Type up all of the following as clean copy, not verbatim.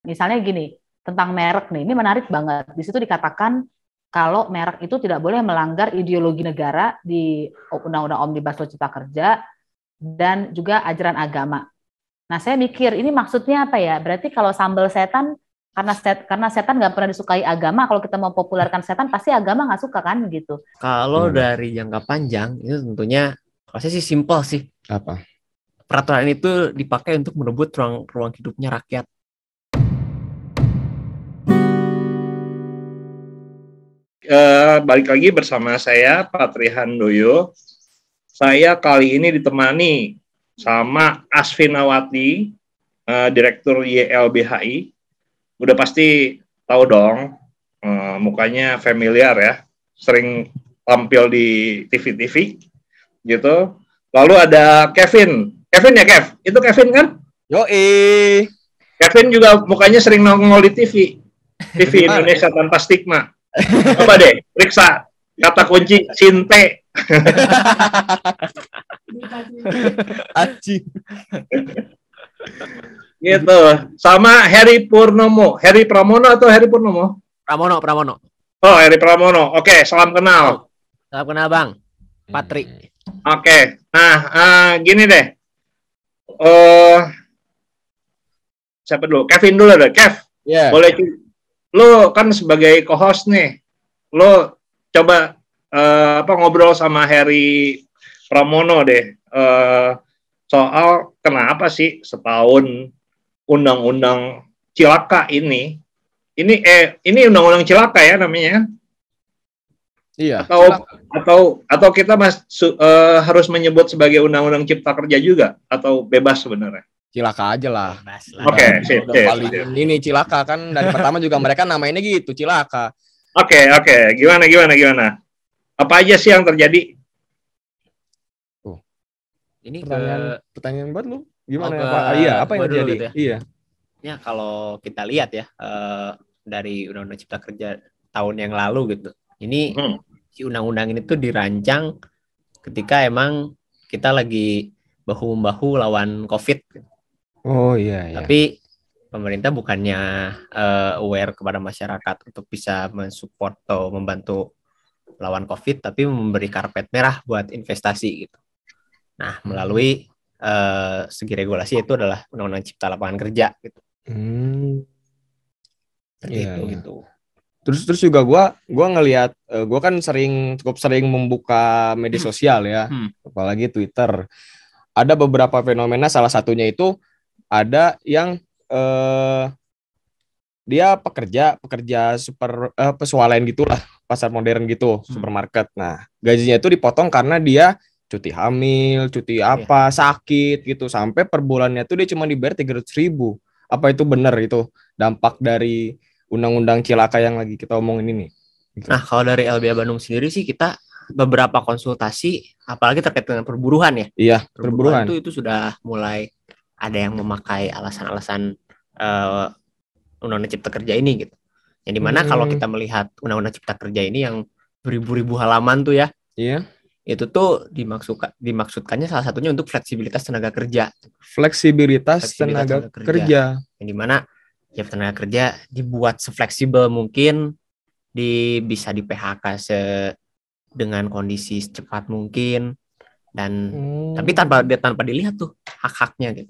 Misalnya gini, tentang merek nih, ini menarik banget. Di situ dikatakan kalau merek itu tidak boleh melanggar ideologi negara di Undang-Undang Omnibus Law Cipta Kerja dan juga ajaran agama. Nah, saya mikir ini maksudnya apa ya? Berarti kalau sambal setan karena setan nggak pernah disukai agama, kalau kita mau populerkan setan pasti agama nggak suka kan gitu. Kalau Gimana? dari jangka panjang itu tentunya prosesnya sih simpel sih. Apa? Peraturan itu dipakai untuk merebut ruang hidupnya rakyat. Balik lagi bersama saya Patri Handoyo. Saya kali ini ditemani sama Asfinawati, Direktur YLBHI. Udah pasti tahu dong, mukanya familiar ya, sering tampil di TV-TV gitu. Lalu ada Kevin ya Kev, itu Kevin kan? Yoi. Kevin juga mukanya sering nongol di TV Indonesia Tanpa Stigma. Coba deh, periksa kata kunci Sinte. Anjing. Gitu. Sama Heri Purnomo. Heri Pramono atau Heri Purnomo? Pramono. Oh, Heri Pramono. Oke, salam kenal. Salam kenal Bang. Patri. Oke. Nah, gini deh. Siapa dulu? Kevin dulu deh. Kev, boleh lo kan sebagai co-host nih. Lo coba ngobrol sama Heri Pramono deh. Soal kenapa sih setahun undang-undang cilaka ini undang-undang cilaka ya namanya? Iya. Atau kita harus menyebut sebagai undang-undang cipta kerja juga atau bebas sebenarnya? Cilaka aja lah. Oke, sip. Ini cilaka kan dari pertama juga mereka namainnya gitu, cilaka. Oke. Gimana? Apa aja sih yang terjadi? Ini pertanyaan buat lu. Gimana apa yang terjadi? Gitu ya? Iya. Ya kalau kita lihat ya dari Undang-Undang Cipta Kerja tahun yang lalu gitu. Ini si undang-undang ini tuh dirancang ketika emang kita lagi bahu-membahu lawan COVID. Oh iya. Tapi pemerintah bukannya aware kepada masyarakat untuk bisa mensupport atau membantu lawan COVID, tapi memberi karpet merah buat investasi gitu. Nah, melalui segi regulasi itu adalah Undang-Undang Cipta Lapangan Kerja gitu. Gitu. Terus juga gue ngelihat, gue kan cukup sering membuka media sosial ya, apalagi Twitter. Ada beberapa fenomena, salah satunya itu ada yang dia pekerja super pesualayan gitulah, pasar modern gitu, supermarket. Nah, gajinya itu dipotong karena dia cuti hamil, cuti sakit gitu, sampai per bulannya tuh dia cuma dibayar 300.000. Apa itu benar itu dampak dari undang-undang cilaka yang lagi kita omongin ini? Gitu. Nah, kalau dari LBH Bandung sendiri sih kita beberapa konsultasi, apalagi terkait dengan perburuhan ya. Iya, perburuhan itu sudah mulai ada yang memakai alasan-alasan Undang-Undang Cipta Kerja ini gitu. Yang dimana kalau kita melihat Undang-Undang Cipta Kerja ini yang beribu-ribu halaman tuh ya. Iya. Itu tuh dimaksudkannya salah satunya untuk fleksibilitas tenaga kerja. Fleksibilitas tenaga kerja. Yang dimana ya tenaga kerja dibuat sefleksibel mungkin, bisa di PHK dengan kondisi secepat mungkin, dan tapi tanpa dilihat tuh hak-haknya gitu.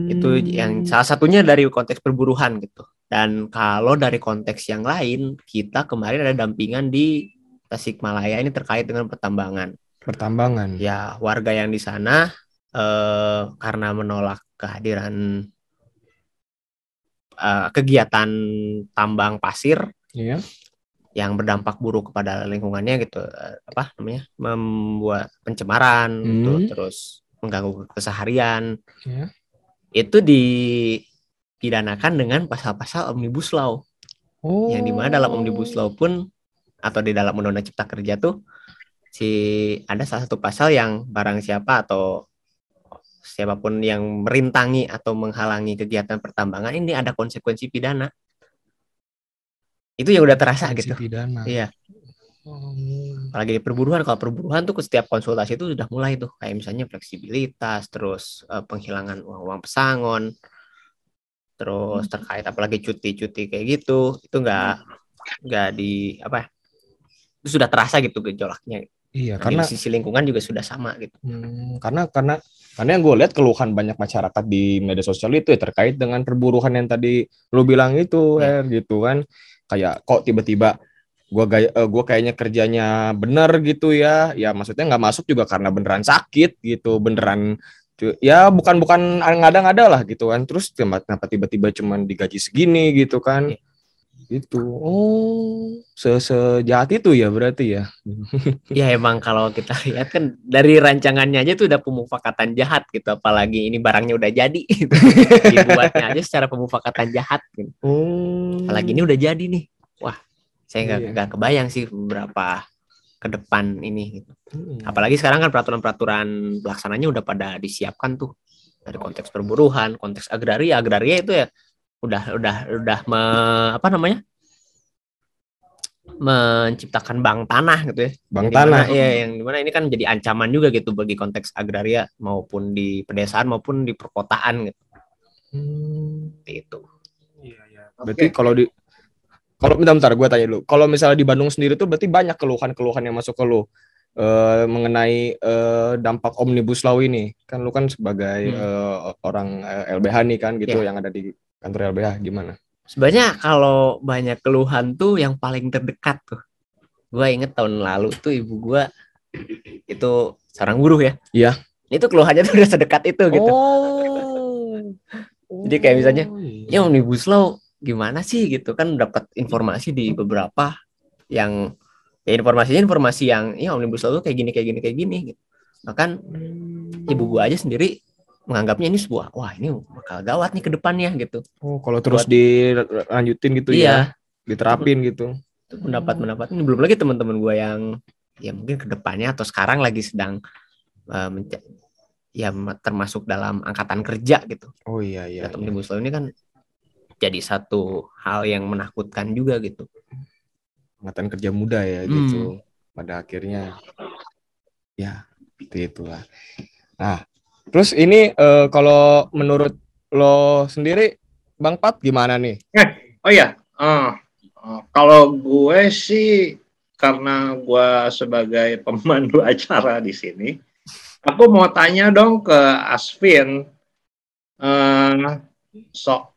Itu yang salah satunya dari konteks perburuhan gitu. Dan kalau dari konteks yang lain, kita kemarin ada dampingan di Tasikmalaya ini terkait dengan pertambangan. Ya, warga yang di sana karena menolak kehadiran kegiatan tambang pasir yang berdampak buruk kepada lingkungannya gitu, membuat pencemaran gitu, terus mengganggu keseharian. Itu dipidanakan dengan pasal-pasal Omnibus Law. Yang dimana dalam Omnibus Law pun atau di dalam Undang-Undang Cipta Kerja tuh ada salah satu pasal yang barang siapa atau siapapun yang merintangi atau menghalangi kegiatan pertambangan ini ada konsekuensi pidana. Itu yang udah terasa gitu. Iya. Apalagi di perburuhan, kalau perburuhan tuh setiap konsultasi itu sudah mulai tuh kayak misalnya fleksibilitas, terus penghilangan uang pesangon, terus terkait apalagi cuti-cuti kayak gitu, itu nggak di apa ya, itu sudah terasa gitu gejolaknya. Iya, Nah, karena di sisi lingkungan juga sudah sama gitu. Karena yang gue lihat keluhan banyak masyarakat di media sosial itu ya terkait dengan perburuan yang tadi lu bilang itu, gitu kan. Kayak kok tiba-tiba gue kayaknya kerjanya bener gitu ya. Ya maksudnya nggak masuk juga karena beneran sakit gitu, beneran ya bukan ngada-ngada lah gitu kan. Terus kenapa tiba-tiba cuman digaji segini gitu kan. Itu sejahat itu ya berarti ya. Ya emang kalau kita lihat kan dari rancangannya aja tuh udah pemufakatan jahat gitu, apalagi ini barangnya udah jadi gitu. Dibuatnya aja secara pemufakatan jahat gitu. Apalagi ini udah jadi nih, wah saya nggak kebayang sih beberapa ke depan ini gitu. Apalagi sekarang kan peraturan pelaksananya udah pada disiapkan tuh dari konteks perburuhan, konteks agraria itu ya udah apa namanya, menciptakan bank tanah gitu ya. Bank tanah ya, yang dimana ini kan jadi ancaman juga gitu bagi konteks agraria maupun di pedesaan maupun di perkotaan gitu. Itu. Iya. Berarti kalau bentar gue tanya dulu. Kalau misalnya di Bandung sendiri tuh berarti banyak keluhan-keluhan yang masuk ke lu mengenai dampak Omnibus Law ini. Kan lu kan sebagai orang LBH nih kan gitu yang ada di kantor LBH, gimana? Sebenarnya kalau banyak keluhan tuh yang paling terdekat tuh. Gue inget tahun lalu tuh ibu gue itu seorang guru ya. Iya. Itu keluhannya tuh udah sedekat itu gitu. Jadi kayak misalnya, ya Omnibus Law gimana sih gitu kan, dapat informasi di beberapa yang ya informasi yang ya Omnibus Law tuh kayak gini gitu. Bahkan ibu gue aja sendiri menganggapnya ini sebuah ini bakal gawat nih ke depannya gitu. Kalau terus dilanjutin gitu ya, diterapin gitu. Itu pendapat ini, belum lagi teman-teman gue yang ya mungkin ke depannya atau sekarang lagi sedang termasuk dalam angkatan kerja gitu. Oh iya. Omnibus Law ini kan jadi satu hal yang menakutkan juga gitu. Angkatan kerja muda ya gitu. Pada akhirnya ya itulah. Nah, terus ini kalau menurut lo sendiri, Bang Pat, gimana nih? Kalau gue sih, karena gue sebagai pemandu acara di sini, aku mau tanya dong ke Asvin soal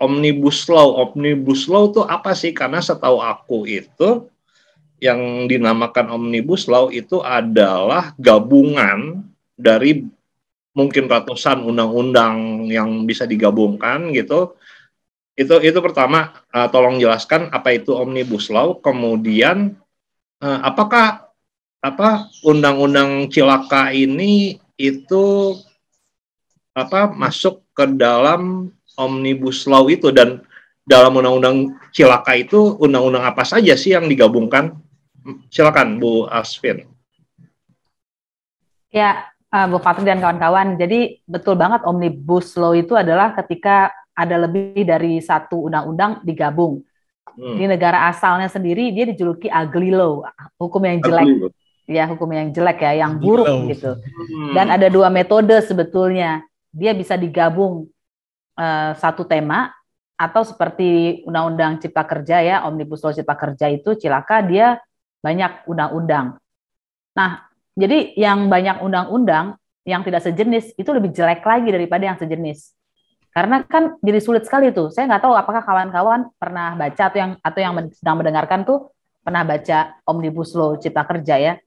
Omnibus Law. Omnibus Law itu apa sih? Karena setahu aku itu yang dinamakan Omnibus Law itu adalah gabungan dari mungkin ratusan undang-undang yang bisa digabungkan gitu. Itu pertama, tolong jelaskan apa itu Omnibus Law. Kemudian apakah undang-undang Cilaka ini itu masuk ke dalam Omnibus Law itu, dan dalam undang-undang Cilaka itu undang-undang apa saja sih yang digabungkan? Silakan Bu Asvin. Ya, Bu Fatri dan kawan-kawan, jadi betul banget Omnibus Law itu adalah ketika ada lebih dari satu undang-undang digabung. Di negara asalnya sendiri dia dijuluki ugly law, hukum yang jelek. Ya, hukum yang jelek ya, yang buruk gitu. Dan ada dua metode sebetulnya. Dia bisa digabung satu tema, atau seperti Undang-Undang Cipta Kerja ya, Omnibus Law Cipta Kerja itu Cilaka dia banyak undang-undang. Nah, jadi yang banyak undang-undang yang tidak sejenis itu lebih jelek lagi daripada yang sejenis. Karena kan jadi sulit sekali tuh. Saya nggak tahu apakah kawan-kawan pernah baca atau yang sedang mendengarkan tuh pernah baca Omnibus Law Cipta Kerja ya.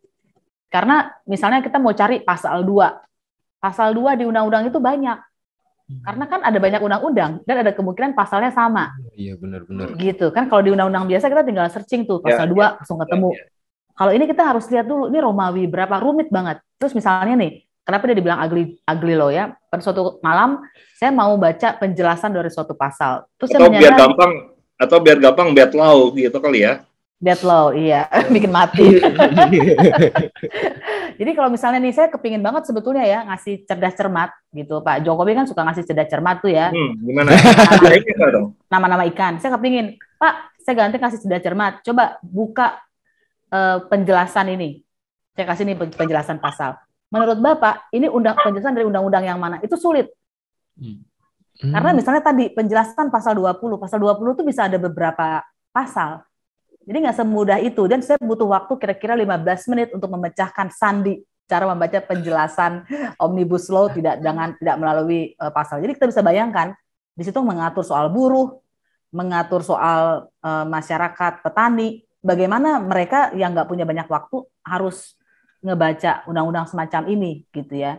Karena misalnya kita mau cari pasal 2. Pasal 2 di undang-undang itu banyak. Karena kan ada banyak undang-undang dan ada kemungkinan pasalnya sama. Iya, benar-benar. Gitu kan, kalau di undang-undang biasa kita tinggal searching tuh pasal 2 langsung ketemu. Kalau ini kita harus lihat dulu ini Romawi berapa, rumit banget. Terus misalnya nih, kenapa dia dibilang ugly law ya? Pada suatu malam saya mau baca penjelasan dari suatu pasal. Terus atau biar gampang bad law gitu kali ya. Bad law, iya, bikin mati. Jadi kalau misalnya nih, saya kepingin banget sebetulnya ya ngasih cerdas cermat gitu. Pak Jokowi kan suka ngasih cerdas cermat tuh ya. Gimana? Nama-nama ikan. Saya kepingin, Pak, saya ganti kasih cerdas cermat. Coba buka penjelasan ini. Saya kasih nih penjelasan pasal. Menurut Bapak, ini penjelasan dari undang-undang yang mana? Itu sulit. Karena misalnya tadi penjelasan pasal 20 itu bisa ada beberapa pasal. Jadi nggak semudah itu, dan saya butuh waktu kira-kira 15 menit untuk memecahkan sandi cara membaca penjelasan Omnibus Law tidak melalui pasal. Jadi kita bisa bayangkan di situ mengatur soal buruh, mengatur soal masyarakat petani, bagaimana mereka yang nggak punya banyak waktu harus ngebaca undang-undang semacam ini gitu ya.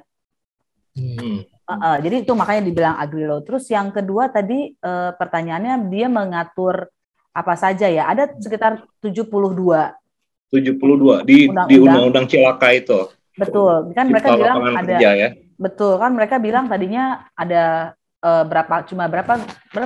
Jadi itu makanya dibilang agri law. Terus yang kedua tadi pertanyaannya dia mengatur apa saja ya? Ada sekitar 72 di undang-undang Cilaka itu. Betul, kan mereka bilang ada kerja, ya? Betul, kan mereka bilang tadinya ada berapa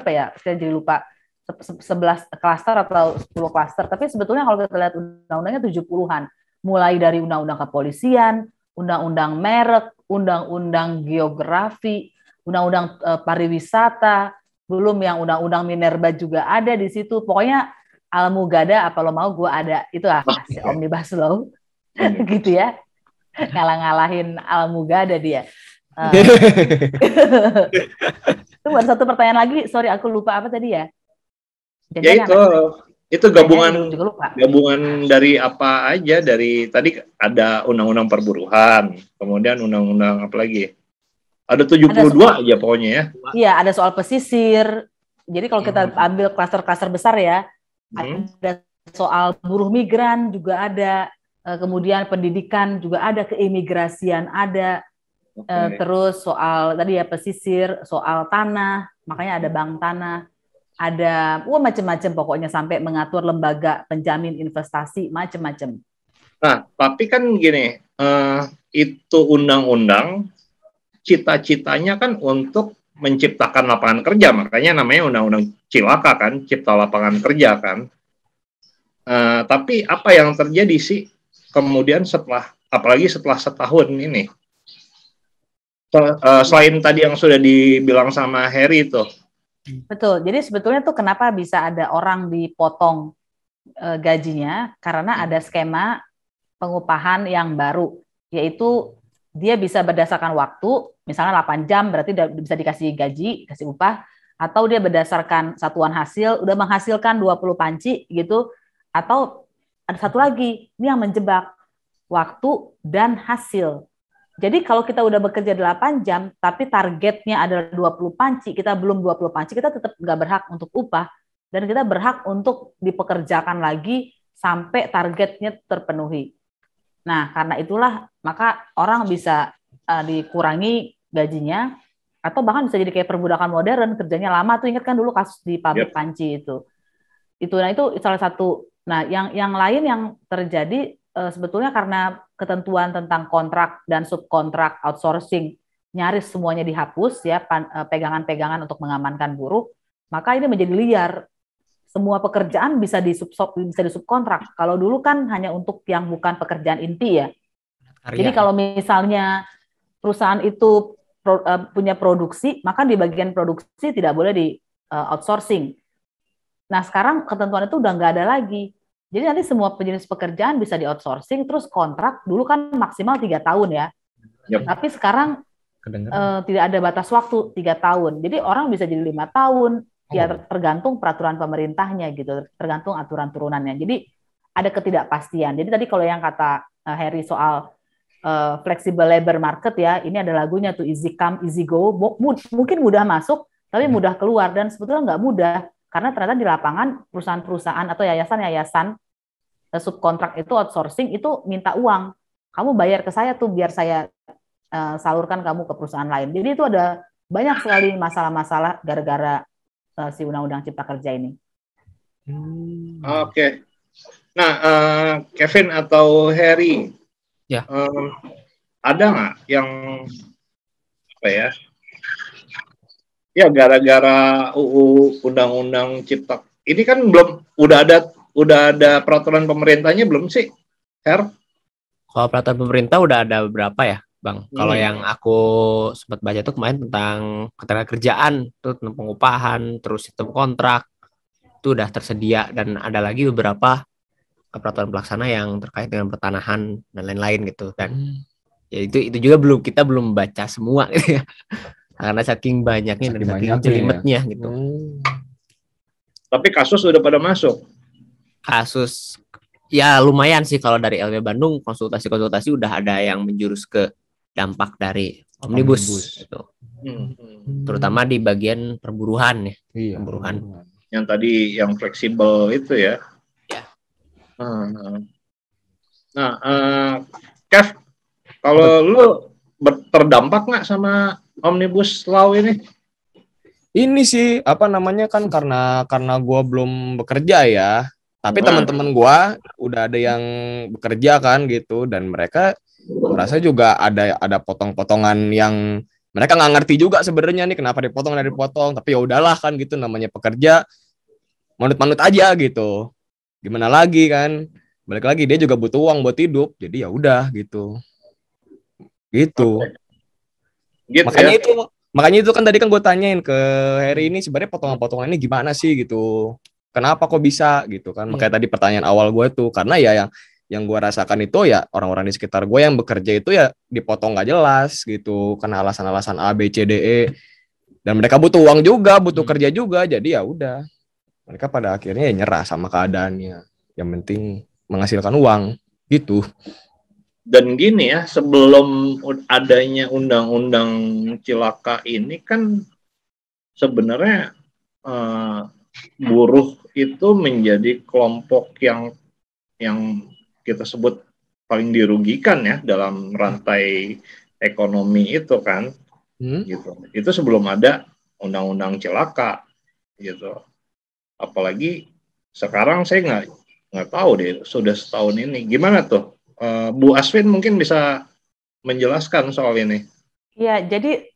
ya? Saya jadi lupa. 11 klaster atau 10 klaster, tapi sebetulnya kalau kita lihat undang-undangnya 70-an. Mulai dari undang-undang kepolisian, undang-undang merek, undang-undang geografi, undang-undang pariwisata, belum yang undang-undang minerba juga ada di situ. Pokoknya Al-Mugada apa lo mau gue ada, itu Omnibus Law gitu ya, ngalah-ngalahin Al-Mugada dia. Itu baru satu pertanyaan lagi, sorry aku lupa apa tadi ya. Ya itu gabungan dari apa aja, dari tadi ada undang-undang perburuhan, kemudian undang-undang apa lagi? Ada 72 aja pokoknya ya. Iya, ada soal pesisir. Jadi kalau kita ambil klaster-klaster besar ya, ada soal buruh migran juga ada, kemudian pendidikan juga ada, keimigrasian ada, terus soal tadi ya pesisir, soal tanah, makanya ada bank tanah, ada macam-macam pokoknya sampai mengatur lembaga penjamin investasi, macam-macam. Nah, tapi kan gini, itu undang-undang cita-citanya kan untuk menciptakan lapangan kerja, makanya namanya undang-undang Cilaka kan, cipta lapangan kerja kan. Tapi apa yang terjadi sih kemudian apalagi setelah setahun ini? Selain tadi yang sudah dibilang sama Heri itu. Betul. Jadi sebetulnya tuh kenapa bisa ada orang dipotong gajinya, karena ada skema pengupahan yang baru, yaitu dia bisa berdasarkan waktu, misalnya 8 jam berarti bisa dikasih gaji, kasih upah, atau dia berdasarkan satuan hasil, udah menghasilkan 20 panci gitu, atau ada satu lagi, ini yang menjebak, waktu dan hasil. Jadi kalau kita udah bekerja 8 jam, tapi targetnya adalah 20 panci, kita belum 20 panci, kita tetap nggak berhak untuk upah, dan kita berhak untuk dipekerjakan lagi sampai targetnya terpenuhi. Nah, karena itulah, maka orang bisa dikurangi gajinya, atau bahkan bisa jadi kayak perbudakan modern, kerjanya lama tuh, ingat kan dulu kasus di pabrik panci itu. Nah, itu salah satu. Nah, yang lain yang terjadi sebetulnya karena ketentuan tentang kontrak dan subkontrak outsourcing nyaris semuanya dihapus ya, pegangan-pegangan untuk mengamankan buruh, maka ini menjadi liar. Semua pekerjaan bisa disubkontrak. Kalau dulu kan hanya untuk yang bukan pekerjaan inti ya. Jadi kalau misalnya perusahaan itu punya produksi, maka di bagian produksi tidak boleh di outsourcing. Nah sekarang ketentuan itu udah nggak ada lagi. Jadi nanti semua jenis pekerjaan bisa di outsourcing, terus kontrak dulu kan maksimal 3 tahun ya. Tapi sekarang tidak ada batas waktu 3 tahun. Jadi orang bisa jadi 5 tahun. Ya tergantung peraturan pemerintahnya gitu, tergantung aturan turunannya. Jadi ada ketidakpastian. Jadi tadi kalau yang kata Heri soal flexible labor market ya, ini ada lagunya tuh, easy come easy go. Mungkin mudah masuk, tapi mudah keluar, dan sebetulnya nggak mudah karena ternyata di lapangan perusahaan-perusahaan atau yayasan-yayasan subkontrak itu outsourcing itu minta uang. Kamu bayar ke saya tuh biar saya salurkan kamu ke perusahaan lain. Jadi itu ada banyak sekali masalah-masalah gara-gara si Undang-Undang Cipta Kerja ini. Oke. Nah, Kevin atau Heri, ya, ada nggak yang apa ya? Ya gara-gara UU Undang-Undang Cipta ini kan belum udah ada peraturan pemerintahnya belum sih, Her? Kalau peraturan pemerintah udah ada beberapa ya, Bang. Kalau yang aku sempat baca tuh kemarin tentang ketenagakerjaan, tuh tentang pengupahan, terus sistem kontrak, itu udah tersedia, dan ada lagi beberapa peraturan pelaksana yang terkait dengan pertanahan dan lain-lain gitu. Dan ya itu juga kita belum baca semua gitu ya. Karena saking banyaknya dan saking jelimetnya gitu. Tapi kasus udah pada masuk. Kasus ya lumayan sih kalau dari LB Bandung konsultasi udah ada yang menjurus ke dampak dari omnibus. Gitu. Terutama di bagian perburuhan ya. Iya, perburuhan. Yang tadi yang fleksibel itu ya. Ya. Nah, Kev, kalau lu terdampak nggak sama omnibus law ini? Ini sih apa namanya kan karena gue belum bekerja ya. Tapi teman-teman gue udah ada yang bekerja kan gitu, dan mereka merasa juga ada potong-potongan yang mereka nggak ngerti juga sebenarnya nih kenapa dipotong. Tapi ya udahlah kan gitu, namanya pekerja, manut-manut aja gitu. Gimana lagi kan? Balik lagi dia juga butuh uang buat hidup, jadi ya udah gitu. Gitu makanya ya? Makanya itu kan tadi kan gue tanyain ke Harry ini sebenarnya potongan-potongan ini gimana sih gitu, kenapa kok bisa gitu kan. Makanya tadi pertanyaan awal gue tuh karena ya yang gue rasakan itu ya orang-orang di sekitar gue yang bekerja itu ya dipotong gak jelas gitu karena alasan-alasan A B C D E, dan mereka butuh uang juga, butuh kerja juga, jadi ya udah mereka pada akhirnya ya nyerah sama keadaannya, yang penting menghasilkan uang gitu. Dan gini ya, sebelum adanya undang-undang cilaka ini kan sebenarnya buruh itu menjadi kelompok yang kita sebut paling dirugikan ya dalam rantai ekonomi itu kan, gitu. Itu sebelum ada undang-undang cilaka, gitu. Apalagi sekarang saya nggak tahu deh sudah setahun ini gimana tuh. Bu Asvin mungkin bisa menjelaskan soal ini. Ya, jadi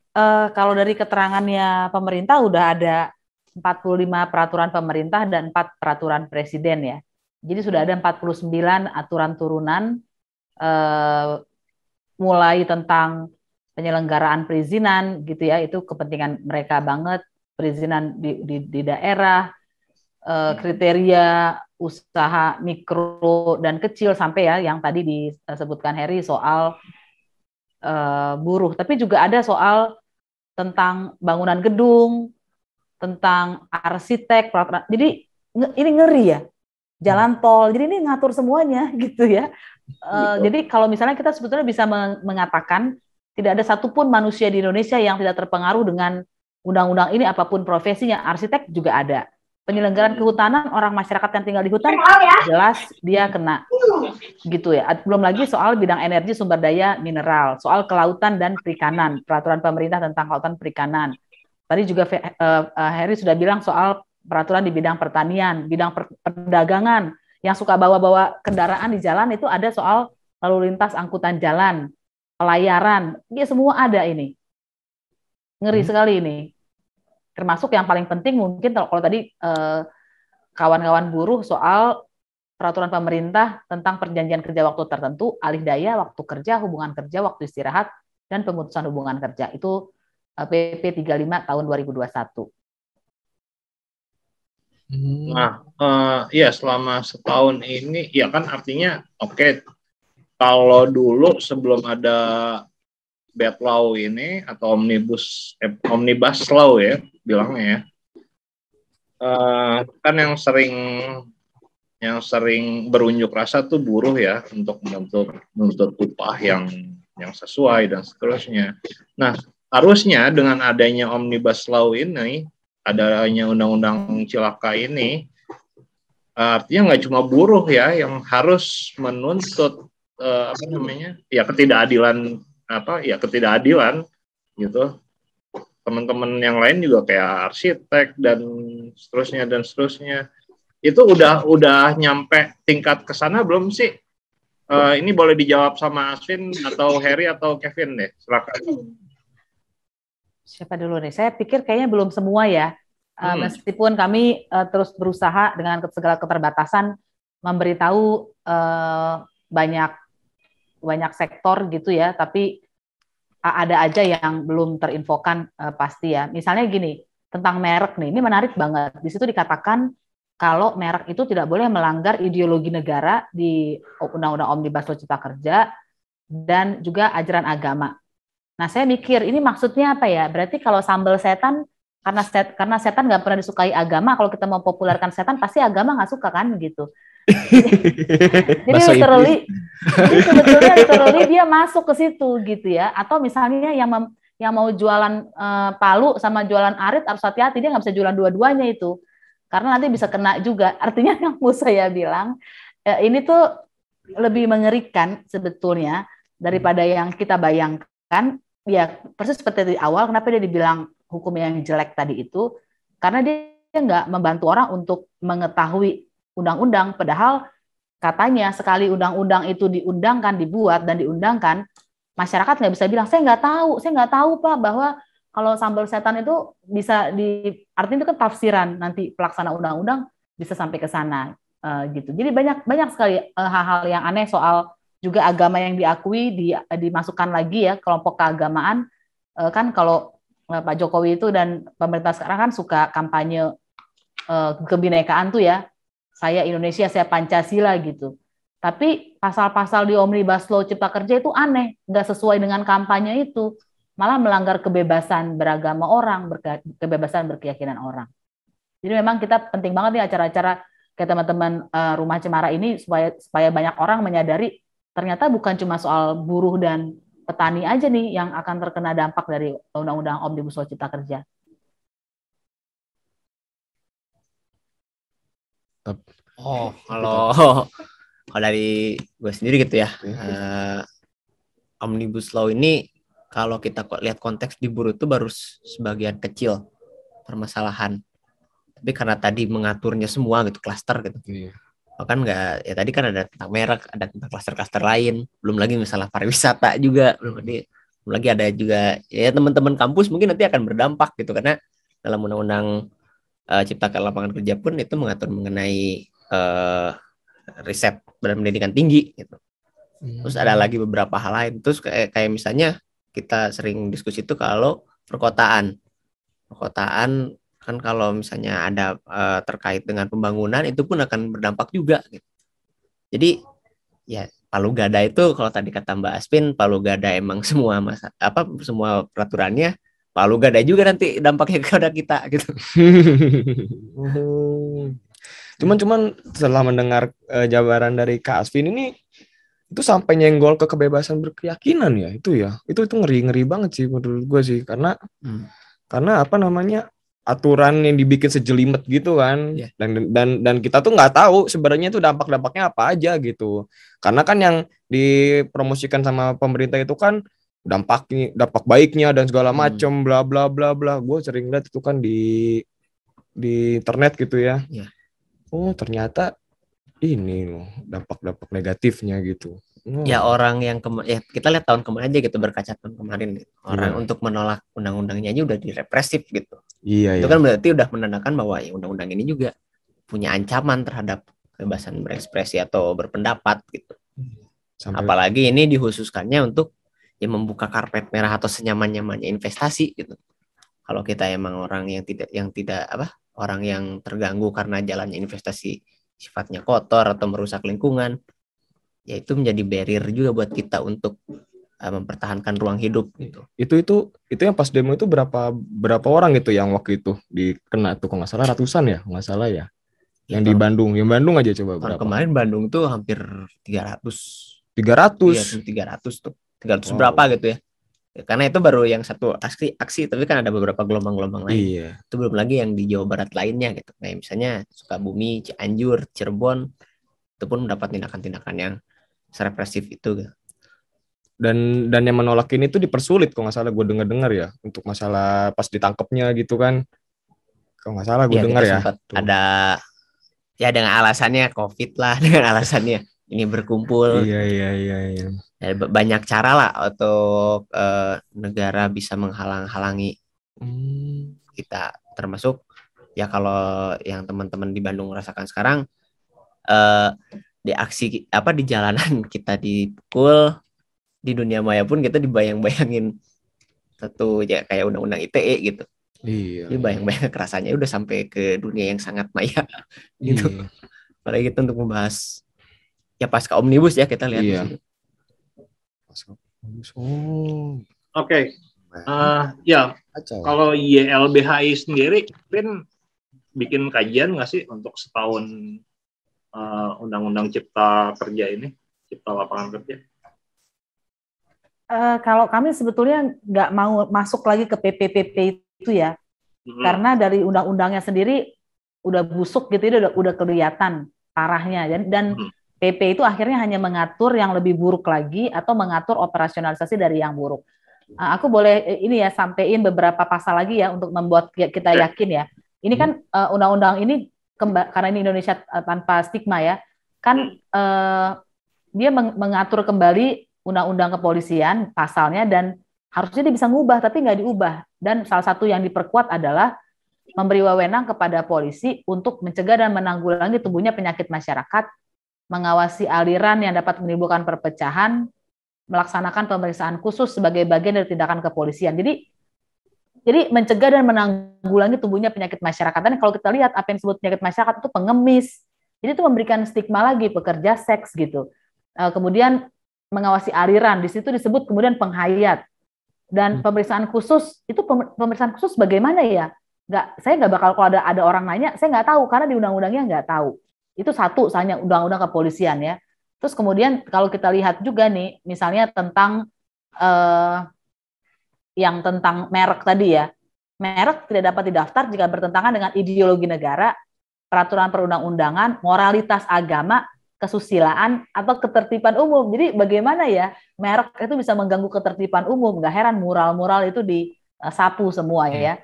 kalau dari keterangannya pemerintah udah ada 45 peraturan pemerintah dan 4 peraturan presiden ya. Jadi sudah ada 49 aturan turunan mulai tentang penyelenggaraan perizinan gitu ya, itu kepentingan mereka banget, perizinan di daerah, kriteria usaha mikro dan kecil sampai ya yang tadi disebutkan Harry soal buruh, tapi juga ada soal tentang bangunan gedung, tentang arsitek, jadi ini ngeri ya, jalan tol, jadi ini ngatur semuanya gitu ya. Jadi kalau misalnya kita sebetulnya bisa mengatakan tidak ada satupun manusia di Indonesia yang tidak terpengaruh dengan undang-undang ini apapun profesinya. Arsitek juga ada, penyelenggaraan kehutanan, orang masyarakat yang tinggal di hutan jelas dia kena gitu ya. Belum lagi soal bidang energi, sumber daya mineral, soal kelautan dan perikanan, peraturan pemerintah tentang kelautan perikanan. Tadi juga Harry sudah bilang soal peraturan di bidang pertanian, bidang perdagangan, yang suka bawa-bawa kendaraan di jalan itu ada soal lalu lintas angkutan jalan, pelayaran, dia semua ada ini. Ngeri sekali ini. Termasuk yang paling penting mungkin kalau tadi kawan-kawan buruh soal peraturan pemerintah tentang perjanjian kerja waktu tertentu, alih daya, waktu kerja, hubungan kerja, waktu istirahat, dan pemutusan hubungan kerja. Itu PP 35 tahun 2021. Nah, ya selama setahun ini, ya kan artinya oke, kalau dulu sebelum ada bad law ini atau omnibus law ya bilangnya ya, kan yang sering berunjuk rasa tuh buruh ya untuk menuntut upah yang sesuai dan seterusnya. Nah, harusnya dengan adanya omnibus law ini, adanya undang-undang cilaka ini, artinya nggak cuma buruh ya yang harus menuntut ketidakadilan gitu. Teman-teman yang lain juga kayak arsitek dan seterusnya itu udah nyampe tingkat ke sana belum sih? Ini boleh dijawab sama Asvin atau Harry atau Kevin deh, silakan. Siapa dulu nih? Saya pikir kayaknya belum semua ya. Meskipun kami terus berusaha dengan segala keterbatasan memberitahu banyak sektor gitu ya, tapi ada aja yang belum terinfokan pasti ya. Misalnya gini, tentang merek nih, ini menarik banget. Di situ dikatakan kalau merek itu tidak boleh melanggar ideologi negara di Undang-Undang Omnibus Law Cipta Kerja dan juga ajaran agama. Nah, saya mikir ini maksudnya apa ya? Berarti kalau sambal setan karena setan nggak pernah disukai agama, kalau kita mau populerkan setan pasti agama nggak suka kan gitu. Jadi sebetulnya literally dia masuk ke situ gitu ya. Atau misalnya yang mau jualan palu sama jualan arit harus hati-hati, dia nggak bisa jualan dua-duanya itu. Karena nanti bisa kena juga. Artinya yang mau saya bilang, ini tuh lebih mengerikan sebetulnya daripada yang kita bayangkan. Ya persis seperti di awal, kenapa dia dibilang hukum yang jelek tadi itu, karena dia nggak membantu orang untuk mengetahui undang-undang, padahal katanya sekali undang-undang itu dibuat dan diundangkan, masyarakat nggak bisa bilang saya nggak tahu Pak bahwa kalau sambal setan itu bisa artinya itu kan tafsiran nanti pelaksana undang-undang bisa sampai ke sana gitu. Jadi banyak sekali hal-hal yang aneh soal juga agama yang diakui dimasukkan lagi ya kelompok keagamaan kan kalau Pak Jokowi itu dan pemerintah sekarang kan suka kampanye kebinekaan tuh ya, saya Indonesia, saya Pancasila gitu. Tapi pasal-pasal di Omnibus Law Cipta Kerja itu aneh, nggak sesuai dengan kampanye itu, malah melanggar kebebasan beragama orang, kebebasan berkeyakinan orang. Jadi memang kita penting banget nih acara-acara kayak teman-teman Rumah Cemara ini supaya banyak orang menyadari ternyata bukan cuma soal buruh dan petani aja nih yang akan terkena dampak dari Undang-Undang Omnibus Law Cipta Kerja. Kalau dari gue sendiri gitu ya, Omnibus Law ini kalau kita lihat konteks di buruh itu baru sebagian kecil permasalahan. Tapi karena tadi mengaturnya semua gitu, klaster gitu. Bahkan nggak, ya tadi kan ada tentang merek, ada tentang klaster-klaster lain, belum lagi misalnya pariwisata juga, belum lagi ada juga ya teman-teman kampus mungkin nanti akan berdampak gitu, karena dalam undang-undang Cipta Lapangan Kerja pun itu mengatur mengenai riset dan pendidikan tinggi gitu. Terus ada lagi beberapa hal lain. Terus kayak misalnya kita sering diskusi itu kalau perkotaan kan kalau misalnya ada terkait dengan pembangunan itu pun akan berdampak juga gitu. Jadi ya palu gada itu kalau tadi kata Mbak Aspin, palu gada emang semua semua peraturannya palu gada juga nanti dampaknya kepada kita gitu. Cuman setelah mendengar jawaban dari Kak Aspin ini itu sampai nyenggol ke kebebasan berkeyakinan ya, itu ngeri banget sih menurut gue sih, karena apa namanya, aturan yang dibikin sejelimet gitu kan, dan kita tuh nggak tahu sebenarnya itu dampak-dampaknya apa aja gitu, karena kan yang dipromosikan sama pemerintah itu kan dampak baiknya dan segala macam bla bla bla bla. Gue sering lihat itu kan di internet gitu ya. Oh ternyata ini loh dampak negatifnya gitu. Ya orang yang kita lihat tahun kemarin aja gitu, berkaca tahun kemarin gitu. Orang untuk menolak undang-undangnya aja udah direpresif gitu. Itu kan berarti udah menandakan bahwa ya undang-undang ini juga punya ancaman terhadap kebebasan berekspresi atau berpendapat gitu. Apalagi ini dikhususkannya untuk ya membuka karpet merah atau senyaman-nyamannya investasi gitu. Kalau kita emang orang yang tidak orang yang terganggu karena jalannya investasi sifatnya kotor atau merusak lingkungan, ya itu menjadi barrier juga buat kita untuk mempertahankan ruang hidup gitu. Itu yang pas demo itu berapa orang itu yang waktu itu dikena tuh, kalau nggak salah ratusan ya, nggak salah ya. Yang di Bandung, aja coba berapa? Kemarin Bandung tuh hampir 300 tuh. 300 berapa gitu ya. Karena itu baru yang satu aksi, tapi kan ada beberapa gelombang-gelombang lain. Iya. Itu belum lagi yang di Jawa Barat lainnya gitu. Kayak misalnya Sukabumi, Cianjur, Cirebon, itu pun mendapat tindakan-tindakan yang represif itu gitu. Dan yang menolak ini tuh dipersulit kalau nggak salah gue dengar ya, untuk masalah pas ditangkapnya gitu kan, kalau nggak salah gue dengar ya. Ada ya dengan alasannya COVID lah, dengan alasannya ini berkumpul. Iya. Ya, banyak cara lah untuk negara bisa menghalang-halangi kita, termasuk ya kalau yang teman-teman di Bandung rasakan sekarang, di aksi di jalanan kita dipukul, di dunia maya pun kita dibayang-bayangin satu ya kayak undang-undang ITE gitu. Iya. Jadi bayang-bayang kekerasannya udah sampai ke dunia yang sangat maya gitu. Iya. Apalagi kita untuk membahas ya pasca Omnibus ya kita lihat. Iya. Oke. Ya, kalau YLBHI sendiri, Vin bikin kajian nggak sih untuk setahun Undang-Undang Cipta Kerja ini, Cipta Lapangan Kerja? Kalau kami sebetulnya nggak mau masuk lagi ke PPPP itu ya, karena dari undang-undangnya sendiri udah busuk gitu, udah kelihatan parahnya, dan PP itu akhirnya hanya mengatur yang lebih buruk lagi atau mengatur operasionalisasi dari yang buruk. Aku boleh ini ya sampein beberapa pasal lagi ya untuk membuat kita yakin ya. Ini kan undang-undang ini karena ini Indonesia tanpa stigma ya, kan dia mengatur kembali undang-undang kepolisian pasalnya dan harusnya dia bisa ngubah tapi nggak diubah. Dan salah satu yang diperkuat adalah memberi wewenang kepada polisi untuk mencegah dan menanggulangi tumbuhnya penyakit masyarakat, mengawasi aliran yang dapat menimbulkan perpecahan, melaksanakan pemeriksaan khusus sebagai bagian dari tindakan kepolisian. Jadi mencegah dan menanggulangi tumbuhnya penyakit masyarakat. Dan kalau kita lihat apa yang disebut penyakit masyarakat itu pengemis. Jadi itu memberikan stigma lagi pekerja seks gitu. Kemudian mengawasi aliran, di situ disebut kemudian penghayat. Dan pemeriksaan khusus, itu pemeriksaan khusus bagaimana ya? Saya nggak bakal kalau ada orang nanya, saya nggak tahu karena di undang-undangnya nggak tahu. Itu satu, soalnya undang-undang kepolisian ya. Terus kemudian kalau kita lihat juga nih, misalnya tentang yang tentang merek tadi ya, merek tidak dapat didaftar jika bertentangan dengan ideologi negara, peraturan perundang-undangan, moralitas agama, kesusilaan, atau ketertiban umum. Jadi bagaimana ya merek itu bisa mengganggu ketertiban umum? Gak heran mural-mural itu disapu semua ya.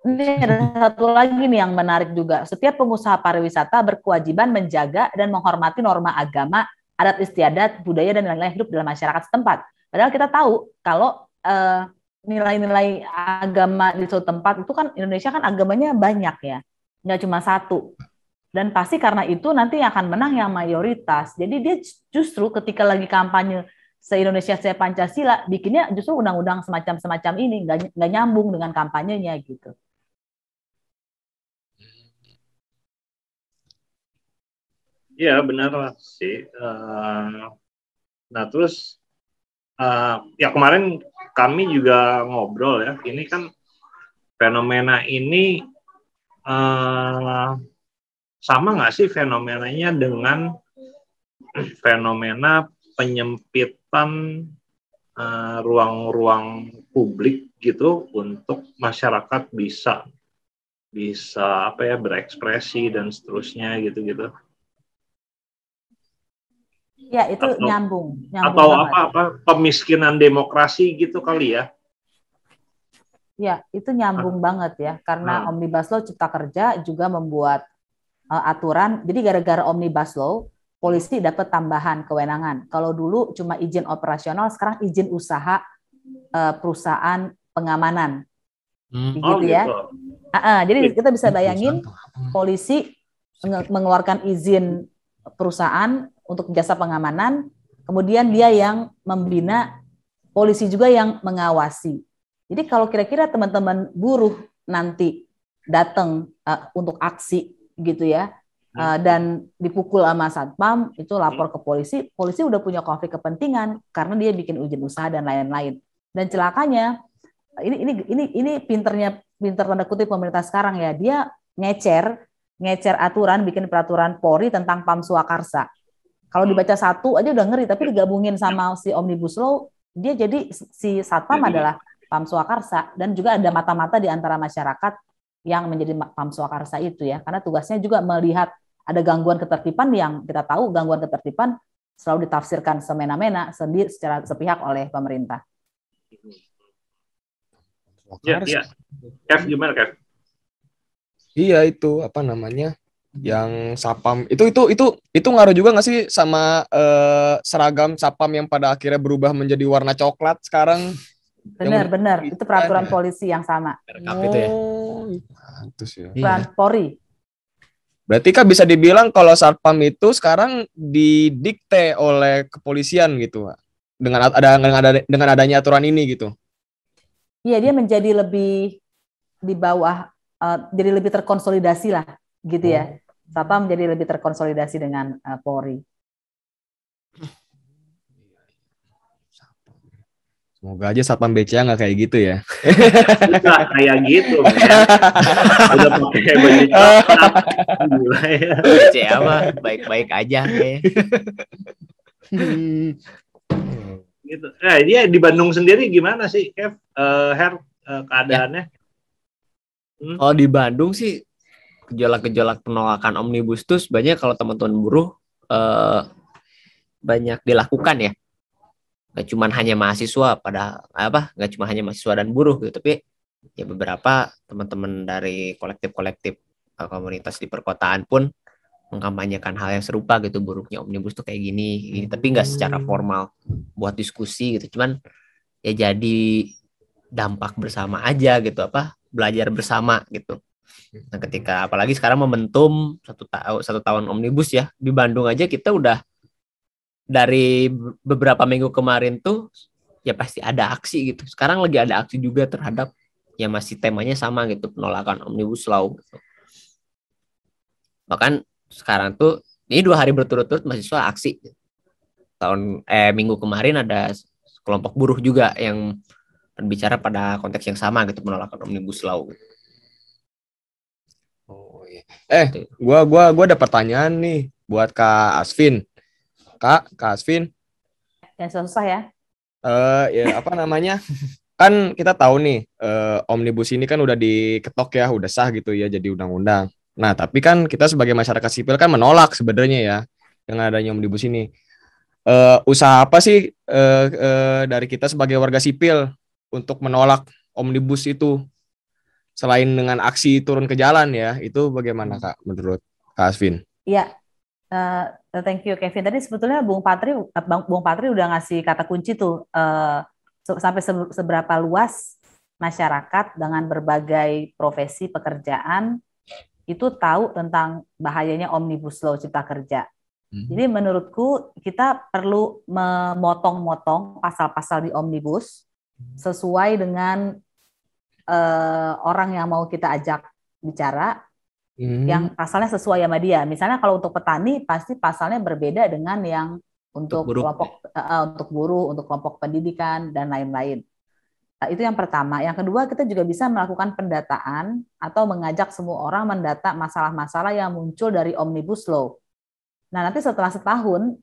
Ini ada satu lagi nih yang menarik juga. Setiap pengusaha pariwisata berkewajiban menjaga dan menghormati norma agama, adat istiadat, budaya, dan nilai-nilai hidup dalam masyarakat setempat. Padahal kita tahu kalau nilai-nilai agama di suatu tempat itu kan Indonesia kan agamanya banyak ya, nggak cuma satu. Dan pasti karena itu nanti akan menang yang mayoritas. Jadi dia justru ketika lagi kampanye se-Indonesia se-Pancasila, bikinnya justru undang-undang semacam ini, nggak nyambung dengan kampanyenya gitu. Iya benar sih. Nah terus ya kemarin kami juga ngobrol ya. Ini kan fenomena ini sama nggak sih fenomenanya dengan fenomena penyempitan ruang-ruang publik gitu untuk masyarakat bisa apa ya berekspresi dan seterusnya gitu-gitu. Ya, itu nyambung atau banget. apa pemiskinan demokrasi gitu kali ya. Ya, itu nyambung banget ya, karena Omnibus Law Cipta Kerja juga membuat aturan. Jadi gara-gara Omnibus Law, polisi dapat tambahan kewenangan. Kalau dulu cuma izin operasional, sekarang izin usaha perusahaan pengamanan. Gitu ya. Jadi kita bisa bayangin polisi mengeluarkan izin perusahaan untuk jasa pengamanan, kemudian dia yang membina, polisi juga yang mengawasi. Jadi kalau kira-kira teman-teman buruh nanti datang untuk aksi gitu ya, dan dipukul sama satpam, itu lapor ke polisi, polisi udah punya konflik kepentingan karena dia bikin izin usaha dan lain-lain. Dan celakanya ini pinter tanda kutip pemerintah sekarang ya, dia ngecer aturan, bikin peraturan Polri tentang PAM Swakarsa. Kalau dibaca satu aja udah ngeri, tapi digabungin sama si Omnibus Law, dia jadi si satpam adalah PAM Swakarsa, dan juga ada mata-mata di antara masyarakat yang menjadi PAM Swakarsa itu ya, karena tugasnya juga melihat ada gangguan ketertiban yang kita tahu gangguan ketertiban selalu ditafsirkan semena-mena sendiri secara sepihak oleh pemerintah. Ya. Kev, gimana Kev? Iya itu apa namanya? Yang sapam itu ngaruh juga nggak sih sama seragam sapam yang pada akhirnya berubah menjadi warna coklat sekarang? Benar itu peraturan polisi yang sama. Itu ya. Peraturan Polri. Berarti kan bisa dibilang kalau satpam itu sekarang didikte oleh kepolisian gitu, dengan adanya aturan ini gitu. Iya, dia menjadi lebih di bawah, jadi lebih terkonsolidasi lah gitu ya. Satpam menjadi lebih terkonsolidasi dengan Polri. Semoga aja Satpam BCA nggak kayak gitu ya. Udah kayak gitu, man. Udah pakai baju coklat. Gila ya. BCA mah baik-baik aja kayaknya. Gitu. Nah, dia di Bandung sendiri gimana sih, Kev? Her, keadaannya? Kalau di Bandung sih gejolak-gejolak penolakan omnibus tuh sebenarnya kalau teman-teman buruh banyak dilakukan ya. Nggak cuma hanya mahasiswa nggak cuma hanya mahasiswa dan buruh gitu, tapi ya beberapa teman-teman dari kolektif-kolektif komunitas di perkotaan pun mengkampanyekan hal yang serupa gitu, buruknya omnibus tuh kayak gini, tapi nggak secara formal buat diskusi gitu, cuman ya jadi dampak bersama aja gitu, belajar bersama gitu. Nah, ketika apalagi sekarang momentum satu tahun omnibus ya, di Bandung aja kita udah dari beberapa minggu kemarin tuh ya pasti ada aksi gitu. Sekarang lagi ada aksi juga terhadap ya masih temanya sama gitu, penolakan omnibus law gitu. Bahkan sekarang tuh ini 2 hari berturut-turut mahasiswa aksi. Minggu kemarin ada kelompok buruh juga yang berbicara pada konteks yang sama gitu, penolakan omnibus law. Oh iya. Gua ada pertanyaan nih buat Kak Asvin. Kak Asvin. Yang susah ya. Ya apa namanya? Kan kita tahu nih, omnibus ini kan udah diketok ya, udah sah gitu ya jadi undang-undang. Nah, tapi kan kita sebagai masyarakat sipil kan menolak sebenarnya ya dengan adanya omnibus ini. Usaha apa sih dari kita sebagai warga sipil untuk menolak omnibus itu selain dengan aksi turun ke jalan ya? Itu bagaimana Kak menurut Kak Asvin? Iya. Thank you Kevin. Tadi sebetulnya Bung Patri udah ngasih kata kunci tuh, sampai seberapa luas masyarakat dengan berbagai profesi pekerjaan itu tahu tentang bahayanya omnibus law cipta kerja. Jadi menurutku kita perlu memotong-motong pasal-pasal di omnibus sesuai dengan orang yang mau kita ajak bicara, yang pasalnya sesuai sama dia. Misalnya kalau untuk petani pasti pasalnya berbeda dengan yang untuk kelompok untuk buruh, untuk kelompok pendidikan dan lain-lain. Itu yang pertama. Yang kedua, kita juga bisa melakukan pendataan atau mengajak semua orang mendata masalah-masalah yang muncul dari omnibus law. Nah, nanti setelah setahun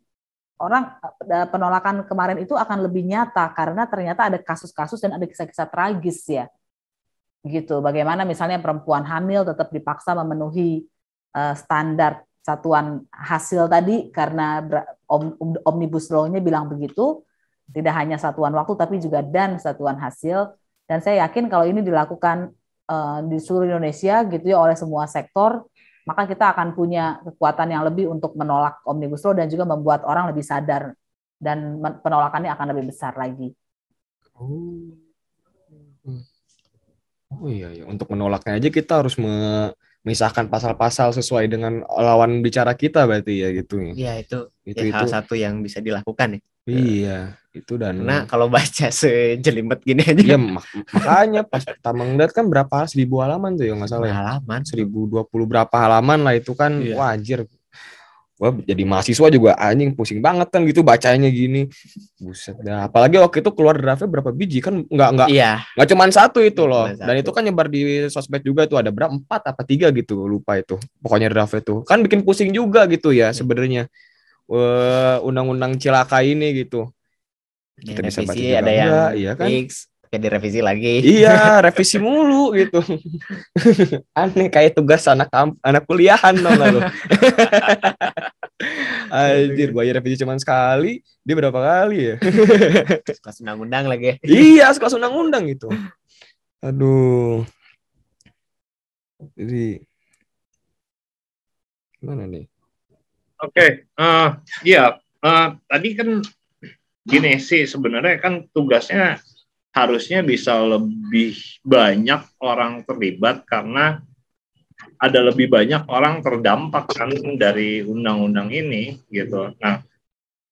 penolakan kemarin itu akan lebih nyata karena ternyata ada kasus-kasus dan ada kisah-kisah tragis ya. Gitu. Bagaimana misalnya perempuan hamil tetap dipaksa memenuhi standar satuan hasil tadi karena omnibus law-nya bilang begitu, tidak hanya satuan waktu tapi juga dan satuan hasil. Dan saya yakin kalau ini dilakukan di seluruh Indonesia gitu ya oleh semua sektor, maka kita akan punya kekuatan yang lebih untuk menolak omnibus law dan juga membuat orang lebih sadar dan penolakannya akan lebih besar lagi. Oh iya, untuk menolaknya aja kita harus memisahkan pasal-pasal sesuai dengan lawan bicara kita berarti ya gitu. Iya, itu salah satu yang bisa dilakukan ya. Iya, itu dan karena kalau baca sejelimet gini aja. Iya, makanya pas pertama ngeliat kan berapa 1000 halaman tuh ya nggak salah ya. Halaman 1020 berapa halaman lah itu kan. Iya. Wajar. Gua jadi mahasiswa juga anjing pusing banget kan gitu bacanya gini. Buset dah. Apalagi waktu itu keluar draftnya berapa biji kan nggak cuma satu itu loh. Dan itu kan nyebar di sosmed juga tuh ada berapa 4 apa 3 gitu lupa itu. Pokoknya draftnya tuh kan bikin pusing juga gitu ya sebenarnya. Undang-undang cilaka ini gitu. Kita bisa baca juga ada yang iya kan? Fix, kayak direvisi lagi. Iya, revisi mulu gitu. Aneh kayak tugas anak kuliahan dong lu. Anjir, bayar revisi cuma sekali, dia berapa kali ya? Kelas undang-undang lagi. Iya, kelas undang-undang itu. Aduh. Jadi gimana nih? Oke, tadi kan gini sih sebenarnya kan tugasnya harusnya bisa lebih banyak orang terlibat karena ada lebih banyak orang terdampak kan dari undang-undang ini gitu. Nah,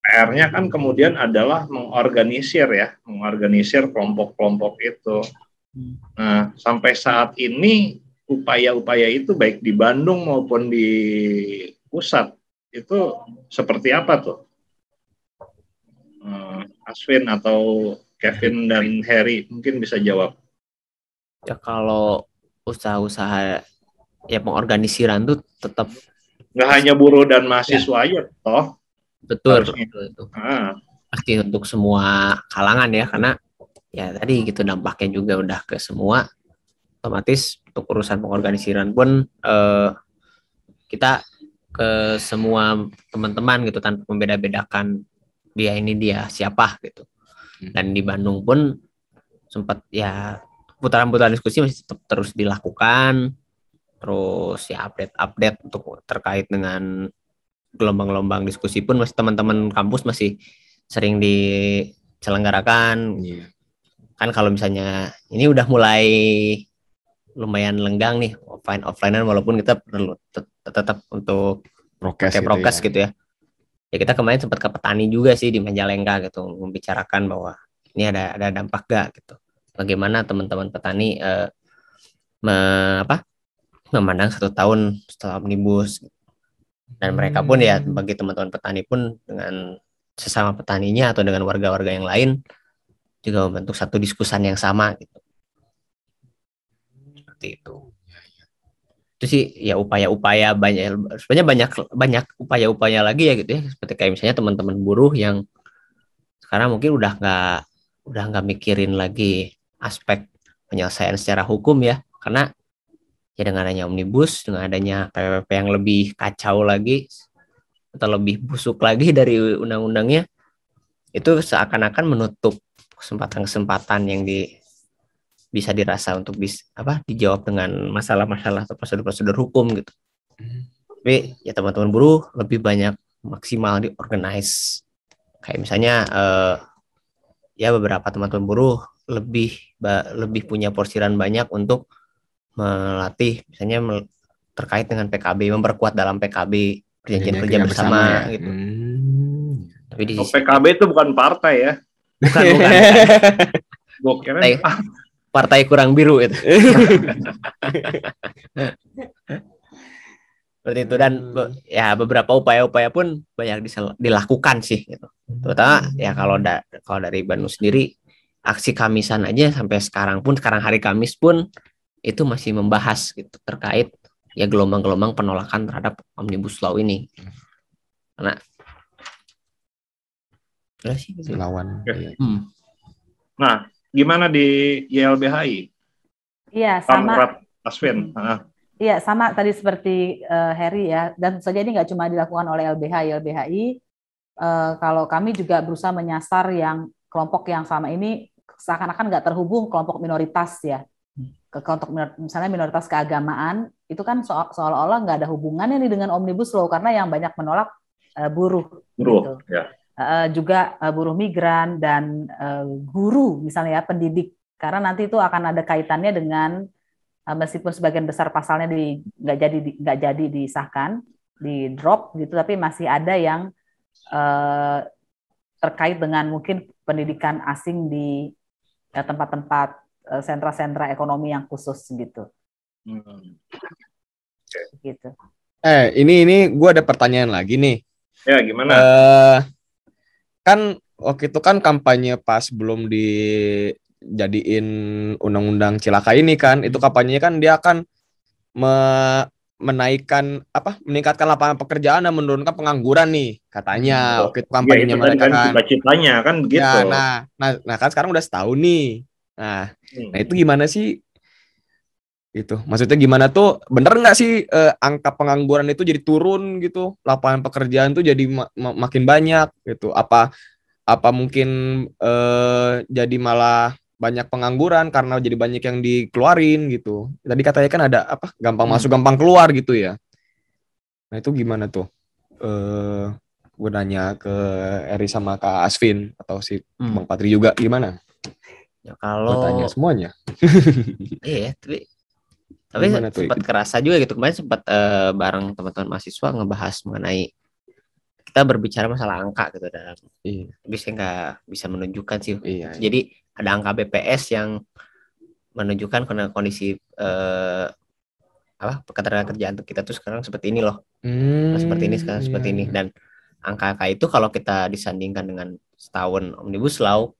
PR-nya kan kemudian adalah mengorganisir kelompok-kelompok itu. Nah, sampai saat ini upaya-upaya itu baik di Bandung maupun di pusat itu seperti apa tuh? Asvin atau Kevin dan Harry mungkin bisa jawab. Ya kalau usaha-usaha ya pengorganisiran tuh tetap nggak hanya buruh dan mahasiswa aja toh. betul, Harusnya. betul. Pasti untuk semua kalangan ya, karena ya tadi gitu dampaknya juga udah ke semua. Otomatis untuk urusan pengorganisiran pun kita ke semua teman-teman gitu tanpa membeda-bedakan dia siapa gitu. Dan di Bandung pun sempat ya putaran-putaran diskusi masih tetap terus dilakukan, terus ya update untuk terkait dengan gelombang-gelombang diskusi pun masih teman-teman kampus masih sering diselenggarakan. Kan kalau misalnya ini udah mulai lumayan lenggang nih offlinean, walaupun kita perlu tetap untuk prokes gitu ya. Ya kita kemarin sempat ke petani juga sih di Majalengka gitu, membicarakan bahwa ini ada dampak gak gitu. Bagaimana teman-teman petani memandang 1 tahun setelah omnibus. Dan mereka pun ya bagi teman-teman petani pun dengan sesama petaninya atau dengan warga-warga yang lain juga membentuk satu diskusan yang sama gitu. Seperti itu. Itu sih ya upaya-upaya sebenarnya banyak upaya-upaya lagi ya gitu ya, seperti kayak misalnya teman-teman buruh yang sekarang mungkin udah nggak mikirin lagi aspek penyelesaian secara hukum ya, karena ya dengan adanya omnibus, dengan adanya PPP yang lebih kacau lagi atau lebih busuk lagi dari undang-undangnya, itu seakan-akan menutup kesempatan-kesempatan yang bisa dirasa untuk dijawab dengan masalah-masalah atau prosedur-prosedur hukum gitu. Tapi ya teman-teman buruh lebih banyak maksimal di organize. Kayak misalnya ya beberapa teman-teman buruh lebih punya porsiran banyak untuk melatih misalnya terkait dengan PKB, memperkuat dalam PKB perjanjian kerja bersama ya? Gitu. Tapi di PKB itu bukan partai ya? Bukan. Gue kira partai kurang biru itu. Seperti itu, dan ya beberapa upaya-upaya pun banyak dilakukan sih gitu. Terutama ya kalau dari Bandung sendiri, aksi Kamisan aja sampai sekarang hari Kamis pun itu masih membahas gitu terkait ya gelombang-gelombang penolakan terhadap Omnibus Law ini. Karena lawan. Nah, gimana di YLBHI? Iya, sama. Aswin. Iya, sama tadi seperti Harry ya. Dan tentu saja ini nggak cuma dilakukan oleh YLBHI. Kalau kami juga berusaha menyasar yang kelompok yang sama ini seakan-akan nggak terhubung, kelompok minoritas ya. Kelompok misalnya minoritas keagamaan itu kan seolah-olah nggak ada hubungannya nih dengan Omnibus Law, karena yang banyak menolak buruh gitu. Ya. Juga buruh migran dan guru misalnya ya, pendidik, karena nanti itu akan ada kaitannya dengan meskipun sebagian besar pasalnya nggak jadi disahkan, di drop gitu, tapi masih ada yang terkait dengan mungkin pendidikan asing di tempat-tempat sentra-sentra ekonomi yang khusus gitu. Gitu. Ini gue ada pertanyaan lagi nih. Ya, gimana? Kan waktu itu kan kampanye pas belum dijadiin undang-undang Cilaka ini kan, itu kampanyenya kan dia akan meningkatkan lapangan pekerjaan dan menurunkan pengangguran nih katanya. Waktu itu kampanyenya mereka kan. Cita-citanya kan begitu. Ya, nah kan sekarang udah setahun nih. Nah itu gimana sih? Itu maksudnya gimana tuh, bener nggak sih angka pengangguran itu jadi turun gitu, lapangan pekerjaan tuh jadi makin banyak gitu, apa mungkin jadi malah banyak pengangguran karena jadi banyak yang dikeluarin gitu. Tadi katanya kan ada gampang masuk gampang keluar gitu ya. Nah itu gimana tuh, gue nanya ke Eri sama Kak Asvin atau si Bang Patri juga, gimana? Ya kalau tanya semuanya. Iya, tapi sempat kerasa juga gitu, kemarin sempat bareng teman-teman mahasiswa ngebahas mengenai, kita berbicara masalah angka gitu, dan bisa nggak bisa menunjukkan sih. Jadi ada angka BPS yang menunjukkan kondisi ketenagakerjaan kita tuh sekarang seperti ini loh, seperti ini sekarang seperti ini. Dan angka itu kalau kita disandingkan dengan setahun Omnibus Law,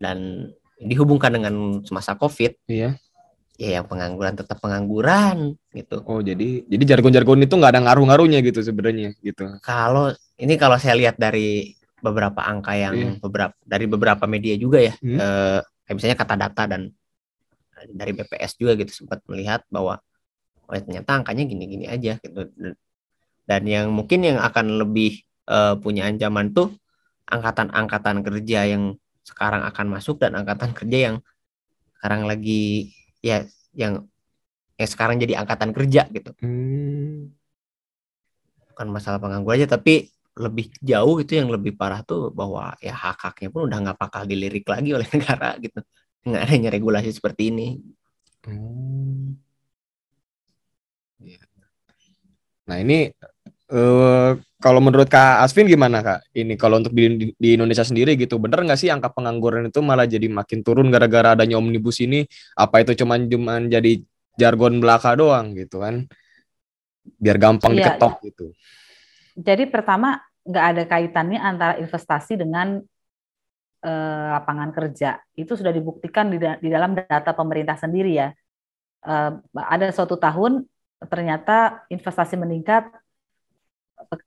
Dan dihubungkan dengan semasa COVID. Iya. Ya yang pengangguran tetap pengangguran gitu. Oh, jadi jargon-jargon itu nggak ada ngaruh-ngaruhnya gitu sebenarnya gitu. Kalau saya lihat dari beberapa angka yang dari beberapa media juga ya, kayak misalnya Kata Data dan dari BPS juga gitu sempat melihat bahwa ternyata angkanya gini-gini aja gitu. Dan yang mungkin yang akan lebih punya ancaman tuh angkatan kerja yang sekarang akan masuk dan angkatan kerja yang sekarang lagi ya yang sekarang jadi angkatan kerja gitu. Bukan masalah pengangguran aja, tapi lebih jauh itu yang lebih parah tuh bahwa ya hak-haknya pun udah nggak bakal dilirik lagi oleh negara gitu. Nggak adanya regulasi seperti ini. Nah ini kalau menurut Kak Asvin gimana Kak? Ini kalau untuk di Indonesia sendiri gitu, bener nggak sih angka pengangguran itu malah jadi makin turun gara-gara adanya omnibus ini? Apa itu cuman jadi jargon belaka doang gitu kan? Biar gampang diketok gitu. Jadi pertama nggak ada kaitannya antara investasi dengan lapangan kerja. Itu sudah dibuktikan di dalam data pemerintah sendiri ya. Ada suatu tahun ternyata investasi meningkat,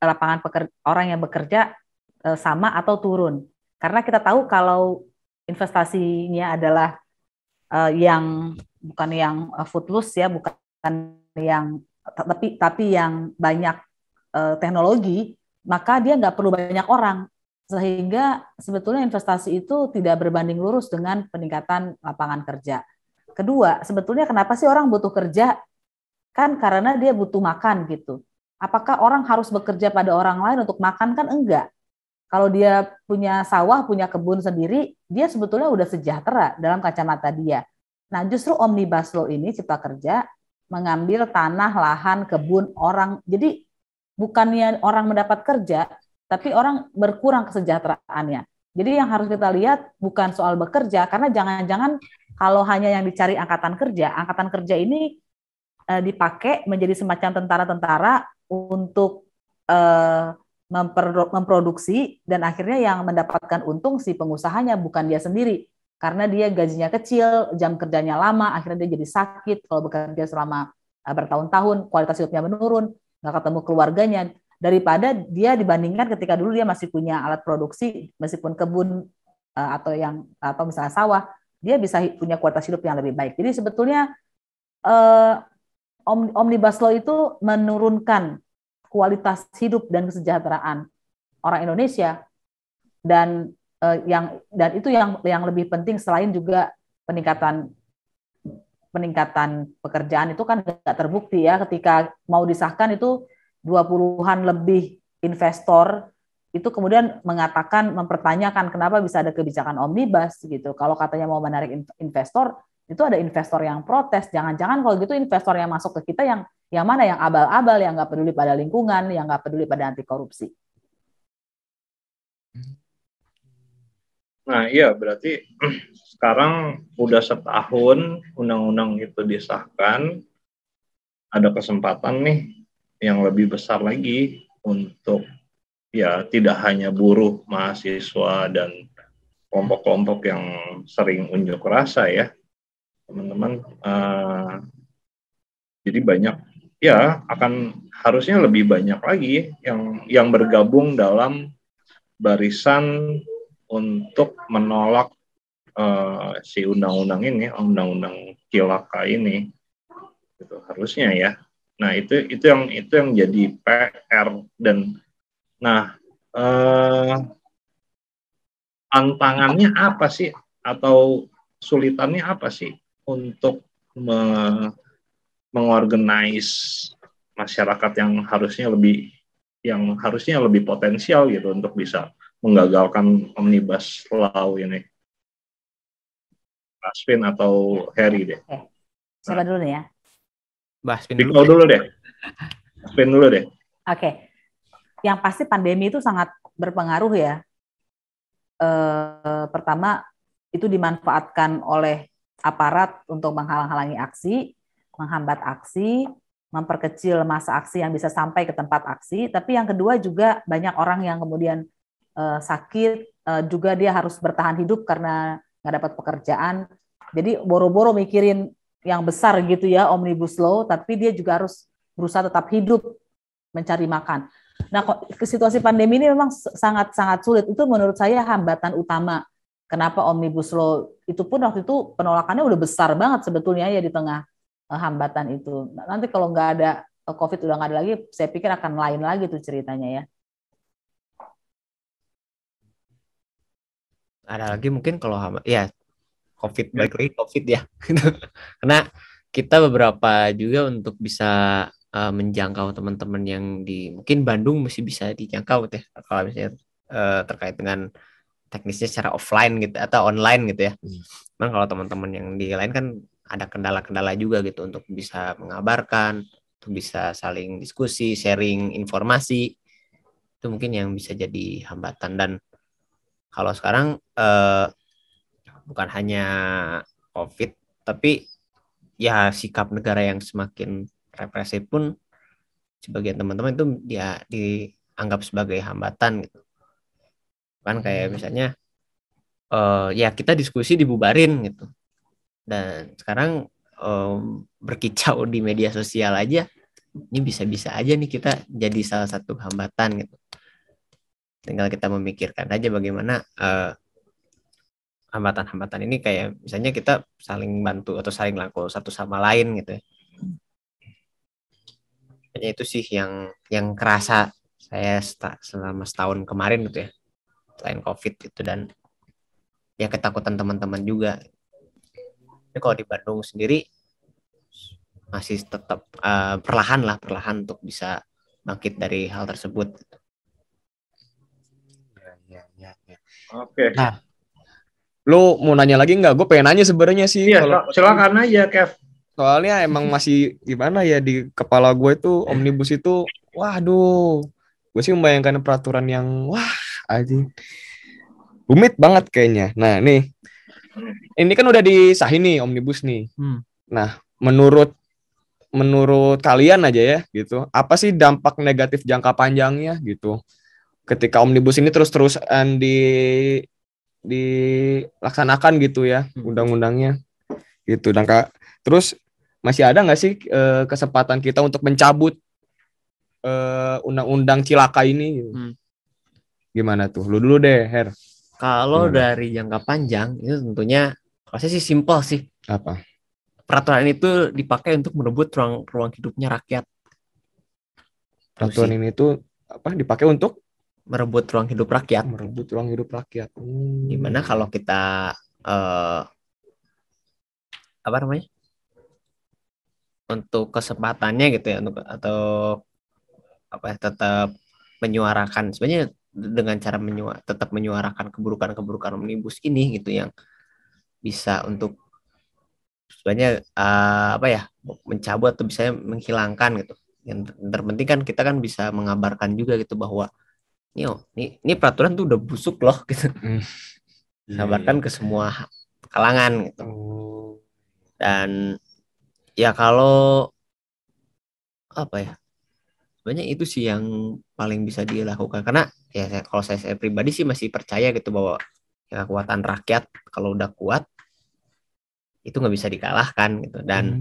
lapangan orang yang bekerja sama atau turun. Karena kita tahu kalau investasinya adalah yang bukan yang foodless ya, bukan yang tapi yang banyak teknologi, maka dia nggak perlu banyak orang, sehingga sebetulnya investasi itu tidak berbanding lurus dengan peningkatan lapangan kerja. Kedua, sebetulnya kenapa sih orang butuh kerja? Kan karena dia butuh makan gitu. Apakah orang harus bekerja pada orang lain untuk makan? Kan enggak. Kalau dia punya sawah, punya kebun sendiri, dia sebetulnya udah sejahtera dalam kacamata dia. Nah, justru Omnibus Law ini, Cipta Kerja, mengambil tanah, lahan, kebun orang. Jadi bukannya orang mendapat kerja, tapi orang berkurang kesejahteraannya. Jadi yang harus kita lihat bukan soal bekerja, karena jangan-jangan kalau hanya yang dicari angkatan kerja ini dipakai menjadi semacam tentara-tentara untuk memproduksi, dan akhirnya yang mendapatkan untung si pengusahanya, bukan dia sendiri. Karena dia gajinya kecil, jam kerjanya lama, akhirnya dia jadi sakit kalau bekerja selama bertahun-tahun, kualitas hidupnya menurun, nggak ketemu keluarganya, daripada dia dibandingkan ketika dulu dia masih punya alat produksi, meskipun kebun atau misalnya sawah, dia bisa punya kualitas hidup yang lebih baik. Jadi sebetulnya Omnibus Law itu menurunkan kualitas hidup dan kesejahteraan orang Indonesia, dan itu yang lebih penting selain juga peningkatan pekerjaan itu kan nggak terbukti ya, ketika mau disahkan itu 20-an lebih investor itu kemudian mempertanyakan kenapa bisa ada kebijakan omnibus gitu. Kalau katanya mau menarik investor, itu ada investor yang protes. Jangan-jangan kalau gitu investor yang masuk ke kita yang mana, yang abal-abal, yang nggak peduli pada lingkungan, yang nggak peduli pada anti korupsi. Nah iya, berarti sekarang udah setahun undang-undang itu disahkan, ada kesempatan nih yang lebih besar lagi untuk ya tidak hanya buruh, mahasiswa, dan kelompok-kelompok yang sering unjuk rasa ya, teman-teman. Jadi banyak ya, harusnya lebih banyak lagi yang bergabung dalam barisan untuk menolak si undang-undang ini, undang-undang Cilaka ini, gitu harusnya ya. Nah itu yang jadi PR. Dan nah tantangannya apa sih, atau sulitannya apa sih untuk mengorganize masyarakat yang harusnya lebih potensial gitu untuk bisa menggagalkan Omnibus Law ini? Asvin atau Harry deh. Siapa dulu nih ya? Asvin dulu deh. Asvin dulu deh. Oke. Yang pasti pandemi itu sangat berpengaruh ya. Pertama, itu dimanfaatkan oleh aparat untuk menghalang-halangi aksi, menghambat aksi, memperkecil masa aksi yang bisa sampai ke tempat aksi. Tapi yang kedua juga banyak orang yang kemudian sakit, juga dia harus bertahan hidup karena nggak dapat pekerjaan. Jadi boro-boro mikirin yang besar gitu ya, Omnibus Law, tapi dia juga harus berusaha tetap hidup, mencari makan. Nah, situasi pandemi ini memang sangat-sangat sulit. Itu menurut saya hambatan utama. Kenapa Omnibus Law itu pun waktu itu penolakannya udah besar banget sebetulnya ya di tengah hambatan itu. Nanti kalau nggak ada COVID udah nggak ada lagi, saya pikir akan lain lagi tuh ceritanya ya. Ada lagi mungkin kalau ya COVID, balik lagi COVID ya. Karena kita beberapa juga untuk bisa menjangkau teman-teman yang di mungkin Bandung masih bisa dijangkau gitu ya. Kalau misalnya terkait dengan teknisnya secara offline gitu atau online gitu ya. Cuman kalau teman-teman yang di lain kan ada kendala-kendala juga gitu untuk bisa mengabarkan, untuk bisa saling diskusi, sharing informasi. Itu mungkin yang bisa jadi hambatan. Dan kalau sekarang bukan hanya COVID, tapi ya sikap negara yang semakin represif pun sebagian teman-teman itu dia dianggap sebagai hambatan gitu. Kan kayak misalnya ya kita diskusi dibubarin gitu. Dan sekarang berkicau di media sosial aja, ini bisa-bisa aja nih kita jadi salah satu hambatan gitu. Tinggal kita memikirkan aja bagaimana hambatan-hambatan ini kayak misalnya kita saling bantu atau saling laku satu sama lain gitu ya. Kayaknya itu sih yang kerasa saya selama setahun kemarin gitu ya, selain COVID gitu, dan ya ketakutan teman-teman juga. Tapi kalau di Bandung sendiri masih tetap perlahan untuk bisa bangkit dari hal tersebut. Ya. Oke. Nah, lu mau nanya lagi nggak? Gue pengen nanya sebenarnya sih. Iya, silakan aja, Kev. Soalnya emang masih gimana ya di kepala gue itu omnibus itu, waduh, gue sih membayangkan peraturan yang aja rumit banget kayaknya. Nah nih, ini kan udah disahin nih omnibus nih. Nah, menurut kalian aja ya gitu, apa sih dampak negatif jangka panjangnya gitu ketika omnibus ini terus-terusan dilaksanakan gitu ya undang-undangnya gitu. Dan terus masih ada nggak sih kesempatan kita untuk mencabut undang-undang cilaka ini? Gimana tuh? Lu dulu deh, Her. Kalau dari jangka panjang itu tentunya prosesnya sih simpel sih. Apa? Peraturan itu dipakai untuk merebut ruang hidupnya rakyat. Peraturan ini tuh apa? Dipakai untuk merebut ruang hidup rakyat. Merebut ruang hidup rakyat. Dimana kalau kita apa namanya? Untuk kesempatannya gitu ya, atau apa tetap menyuarakan, sebenarnya dengan cara tetap menyuarakan keburukan omnibus ini gitu, yang bisa untuk sebenarnya apa ya, mencabut atau bisa menghilangkan gitu. Yang terpenting kan kita kan bisa mengabarkan juga gitu bahwa ini peraturan tuh udah busuk loh gitu. Kabarkan ke semua kalangan gitu. Dan ya kalau apa ya, sebenarnya itu sih yang paling bisa dilakukan, karena ya kalau saya pribadi sih masih percaya gitu bahwa ya, kekuatan rakyat kalau udah kuat itu nggak bisa dikalahkan gitu. Dan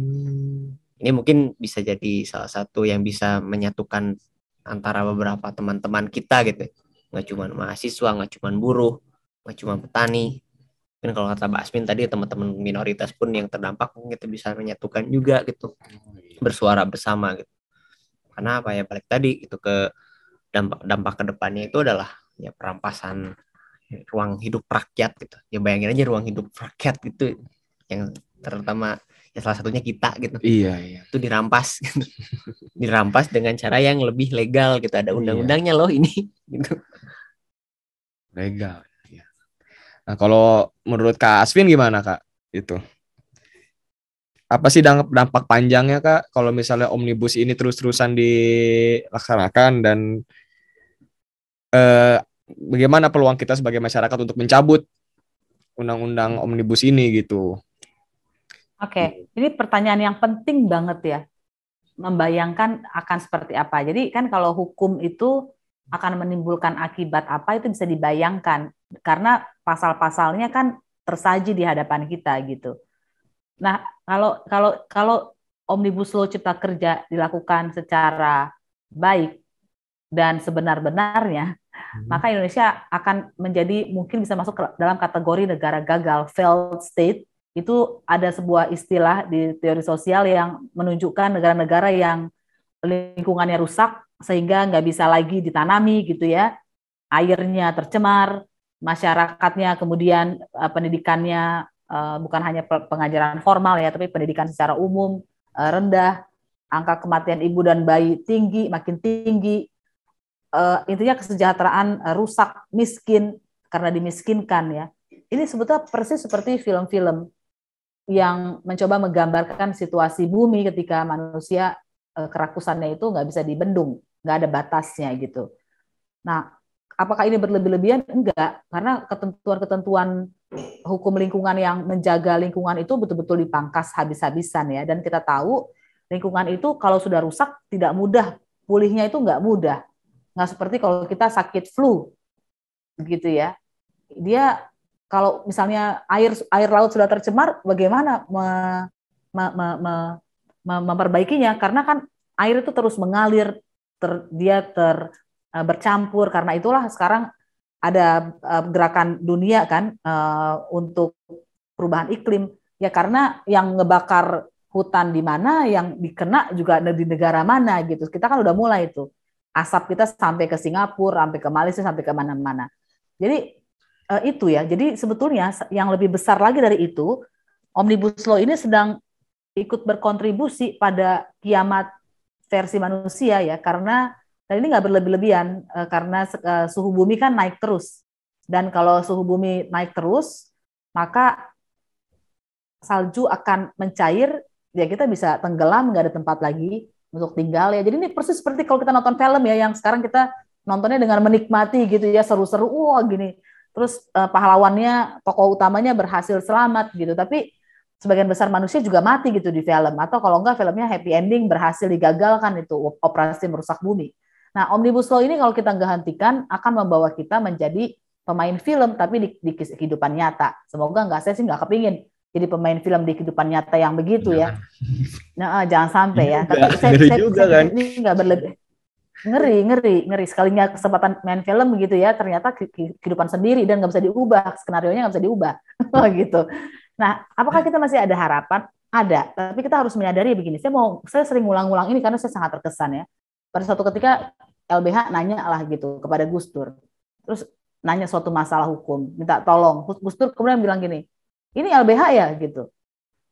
ini mungkin bisa jadi salah satu yang bisa menyatukan antara beberapa teman-teman kita gitu, nggak cuma mahasiswa, nggak cuma buruh, nggak cuma petani. Mungkin kalau kata Mbak Asmin tadi, teman-teman minoritas pun yang terdampak mungkin kita bisa menyatukan juga gitu, bersuara bersama gitu. Karena apa ya, balik tadi itu ke dampak ke depannya itu adalah ya perampasan ruang hidup rakyat gitu. Ya bayangin aja ruang hidup rakyat gitu, yang terutama ya salah satunya kita gitu. Iya. Itu dirampas gitu. Dirampas dengan cara yang lebih legal gitu. Ada undang-undangnya loh ini gitu. Legal. Ya. Nah, kalau menurut Kak Aswin gimana, Kak? Itu. Apa sih dampak panjangnya, Kak, kalau misalnya omnibus ini terus-terusan dilaksanakan, dan bagaimana peluang kita sebagai masyarakat untuk mencabut undang-undang omnibus ini gitu? Oke, ini pertanyaan yang penting banget ya, membayangkan akan seperti apa. Jadi kan kalau hukum itu akan menimbulkan akibat apa itu bisa dibayangkan karena pasal-pasalnya kan tersaji di hadapan kita gitu. Nah, kalau Omnibus Law Cipta Kerja dilakukan secara baik dan sebenar-benarnya, maka Indonesia akan menjadi mungkin bisa masuk dalam kategori negara gagal, failed state. Itu ada sebuah istilah di teori sosial yang menunjukkan negara-negara yang lingkungannya rusak sehingga nggak bisa lagi ditanami gitu ya, airnya tercemar, masyarakatnya kemudian pendidikannya bukan hanya pengajaran formal ya, tapi pendidikan secara umum rendah, angka kematian ibu dan bayi tinggi, makin tinggi, intinya kesejahteraan rusak, miskin karena dimiskinkan ya. Ini sebetulnya persis seperti film-film yang mencoba menggambarkan situasi bumi ketika manusia kerakusannya itu nggak bisa dibendung, nggak ada batasnya gitu. Nah, apakah ini berlebih-lebihan? Enggak, karena ketentuan-ketentuan hukum lingkungan yang menjaga lingkungan itu betul-betul dipangkas habis-habisan ya. Dan kita tahu lingkungan itu kalau sudah rusak tidak mudah, pulihnya itu nggak mudah. Nggak seperti kalau kita sakit flu, gitu ya. Dia kalau misalnya air laut sudah tercemar, bagaimana memperbaikinya? Karena kan air itu terus mengalir, bercampur. Karena itulah sekarang ada gerakan dunia kan untuk perubahan iklim. Ya karena yang ngebakar hutan di mana, yang dikena juga di negara mana gitu. Kita kan udah mulai itu. Asap kita sampai ke Singapura, sampai ke Malaysia, sampai ke mana-mana. Jadi itu ya. Jadi sebetulnya yang lebih besar lagi dari itu, Omnibus Law ini sedang ikut berkontribusi pada kiamat versi manusia ya, karena dan ini nggak berlebih-lebihan karena suhu bumi kan naik terus, dan kalau suhu bumi naik terus maka salju akan mencair, ya kita bisa tenggelam, nggak ada tempat lagi untuk tinggal ya. Jadi ini persis seperti kalau kita nonton film ya, yang sekarang kita nontonnya dengan menikmati gitu ya, seru-seru, wah gini. Terus pahlawannya, tokoh utamanya berhasil selamat gitu, tapi sebagian besar manusia juga mati gitu di film, atau kalau enggak filmnya happy ending, berhasil digagalkan itu operasi merusak bumi. Nah, Omnibus Law ini kalau kita nggak hentikan akan membawa kita menjadi pemain film tapi di kehidupan nyata. Semoga nggak, saya sih nggak kepingin jadi pemain film di kehidupan nyata yang begitu ya. Nah, jangan sampai ya. Tapi saya juga kan. Ini nggak berlebih. Ngeri. Sekalinya kesempatan main film begitu ya, ternyata kehidupan sendiri dan nggak bisa diubah, skenarionya nggak bisa diubah, gitu. Nah, apakah kita masih ada harapan? Ada, tapi kita harus menyadari begini. Saya sering ulang-ulang ini karena saya sangat terkesan ya. Pada suatu ketika LBH nanya lah gitu kepada Gus Dur, terus nanya suatu masalah hukum, minta tolong. Gus Dur kemudian bilang gini, ini LBH ya gitu.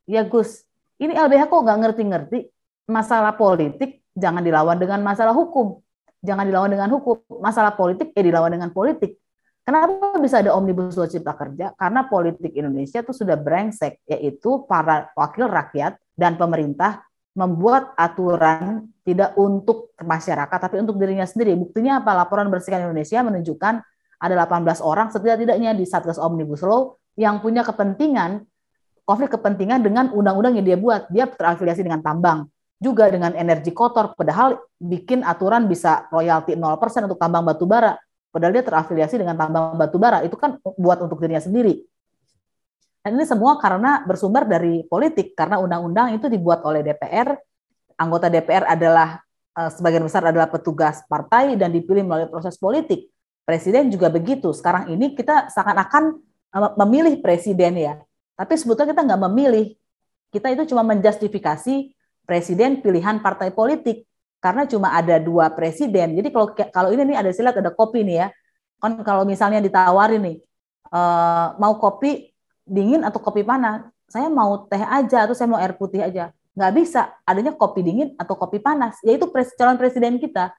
Ya Gus, ini LBH kok nggak ngerti-ngerti masalah politik jangan dilawan dengan masalah hukum. Jangan dilawan dengan hukum. Masalah politik dilawan dengan politik. Kenapa bisa ada Omnibus Law Cipta Kerja? Karena politik Indonesia itu sudah brengsek, yaitu para wakil rakyat dan pemerintah membuat aturan tidak untuk masyarakat, tapi untuk dirinya sendiri. Buktinya apa? Laporan Bersihkan Indonesia menunjukkan ada 18 orang setidak-tidaknya di Satgas Omnibus Law yang punya kepentingan, konflik kepentingan dengan undang-undang yang dia buat. Dia terafiliasi dengan tambang, juga dengan energi kotor, padahal bikin aturan bisa royalti 0% untuk tambang batu bara. Padahal dia terafiliasi dengan tambang batu bara, itu kan buat untuk dirinya sendiri. Dan ini semua karena bersumber dari politik, karena undang-undang itu dibuat oleh DPR, anggota DPR adalah sebagian besar adalah petugas partai dan dipilih melalui proses politik. Presiden juga begitu. Sekarang ini kita seakan-akan memilih presiden ya, tapi sebetulnya kita nggak memilih. Kita itu cuma menjustifikasi presiden pilihan partai politik. Karena cuma ada 2 presiden. Jadi kalau ini nih ada silat, ada kopi nih ya. Kan kalau misalnya ditawarin nih, mau kopi dingin atau kopi panas, saya mau teh aja atau saya mau air putih aja. Nggak bisa, adanya kopi dingin atau kopi panas. Yaitu calon presiden kita.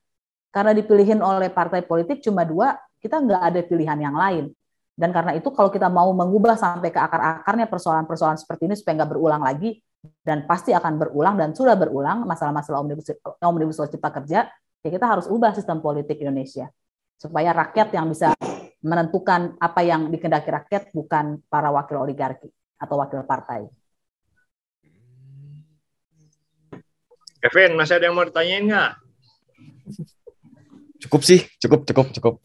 Karena dipilihin oleh partai politik cuma 2, kita nggak ada pilihan yang lain. Dan karena itu kalau kita mau mengubah sampai ke akar-akarnya persoalan-persoalan seperti ini supaya nggak berulang lagi, dan pasti akan berulang dan sudah berulang masalah-masalah Omnibus Law Cipta Kerja, ya kita harus ubah sistem politik Indonesia supaya rakyat yang bisa menentukan apa yang dikehendaki rakyat, bukan para wakil oligarki atau wakil partai. Kevin, masih ada yang mau ditanyain nggak? Cukup sih, cukup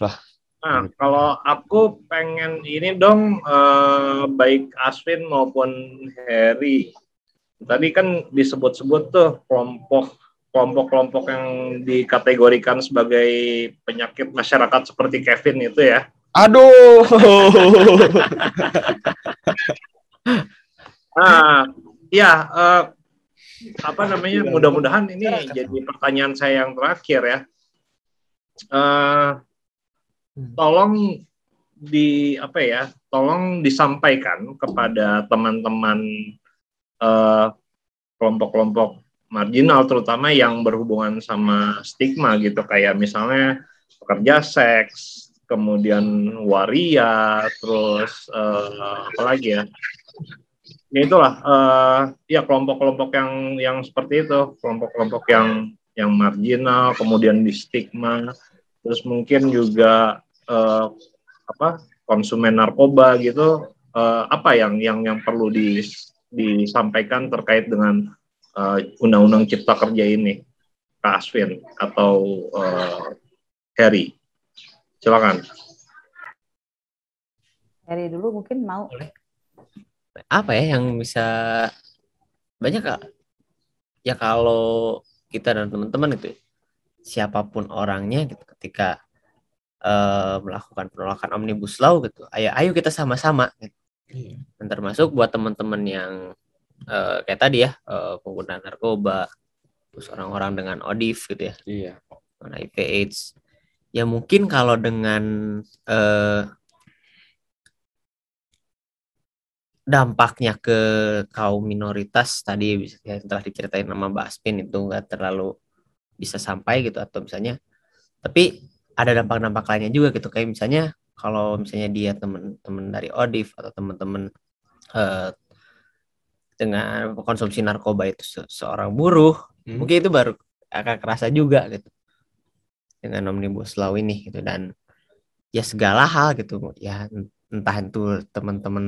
lah. Nah, kalau aku pengen ini dong, baik Aswin maupun Heri. Tadi kan disebut-sebut tuh kelompok-kelompok yang dikategorikan sebagai penyakit masyarakat seperti Kevin itu ya. Aduh. Nah, ya apa namanya? Mudah-mudahan ini jadi pertanyaan saya yang terakhir ya. Tolong tolong disampaikan kepada teman-teman kelompok-kelompok marginal, terutama yang berhubungan sama stigma gitu, kayak misalnya pekerja seks, kemudian waria, terus apa lagi ya? Ya itulah, ya kelompok-kelompok yang seperti itu, kelompok-kelompok yang marginal, kemudian di stigma, terus mungkin juga konsumen narkoba gitu, apa yang perlu disampaikan terkait dengan Undang-Undang Cipta Kerja ini, Kak Aswin atau Heri, silakan. Heri dulu mungkin mau. Boleh. Apa ya yang bisa banyak Kak? Ya kalau kita dan teman-teman itu siapapun orangnya gitu, ketika melakukan penolakan Omnibus Law gitu, ayo kita sama-sama gitu. Dan termasuk buat teman-teman yang kayak tadi ya, pengguna narkoba, terus orang-orang dengan ODIF gitu ya, HIV AIDS. Ya mungkin kalau dengan dampaknya ke kaum minoritas tadi yang telah diceritain sama Mbak Aspin itu nggak terlalu bisa sampai gitu, atau misalnya, tapi ada dampak-dampak lainnya juga gitu, kayak misalnya kalau misalnya dia teman-teman dari ODIF atau teman-teman dengan konsumsi narkoba itu seorang buruh, mungkin itu baru akan kerasa juga gitu dengan Omnibus Law ini gitu. Dan ya segala hal gitu ya, entah itu teman-teman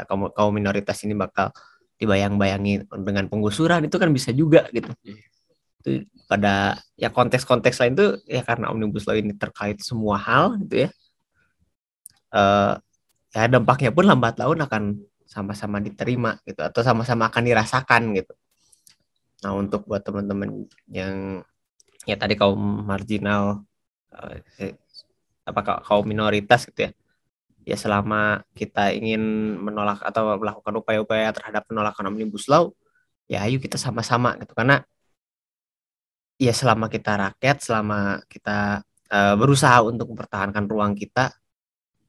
kaum minoritas ini bakal dibayang-bayangi dengan penggusuran, itu kan bisa juga gitu. Itu pada ya konteks-konteks lain tuh ya, karena Omnibus Law ini terkait semua hal gitu ya, ya dampaknya pun lambat laun akan sama-sama diterima gitu, atau sama-sama akan dirasakan gitu. Nah, untuk buat teman-teman yang ya tadi kaum marginal, kaum minoritas gitu ya, ya selama kita ingin menolak atau melakukan upaya-upaya terhadap penolakan Omnibus Law, ya ayo kita sama-sama gitu. Karena ya selama kita rakyat, selama kita berusaha untuk mempertahankan ruang kita,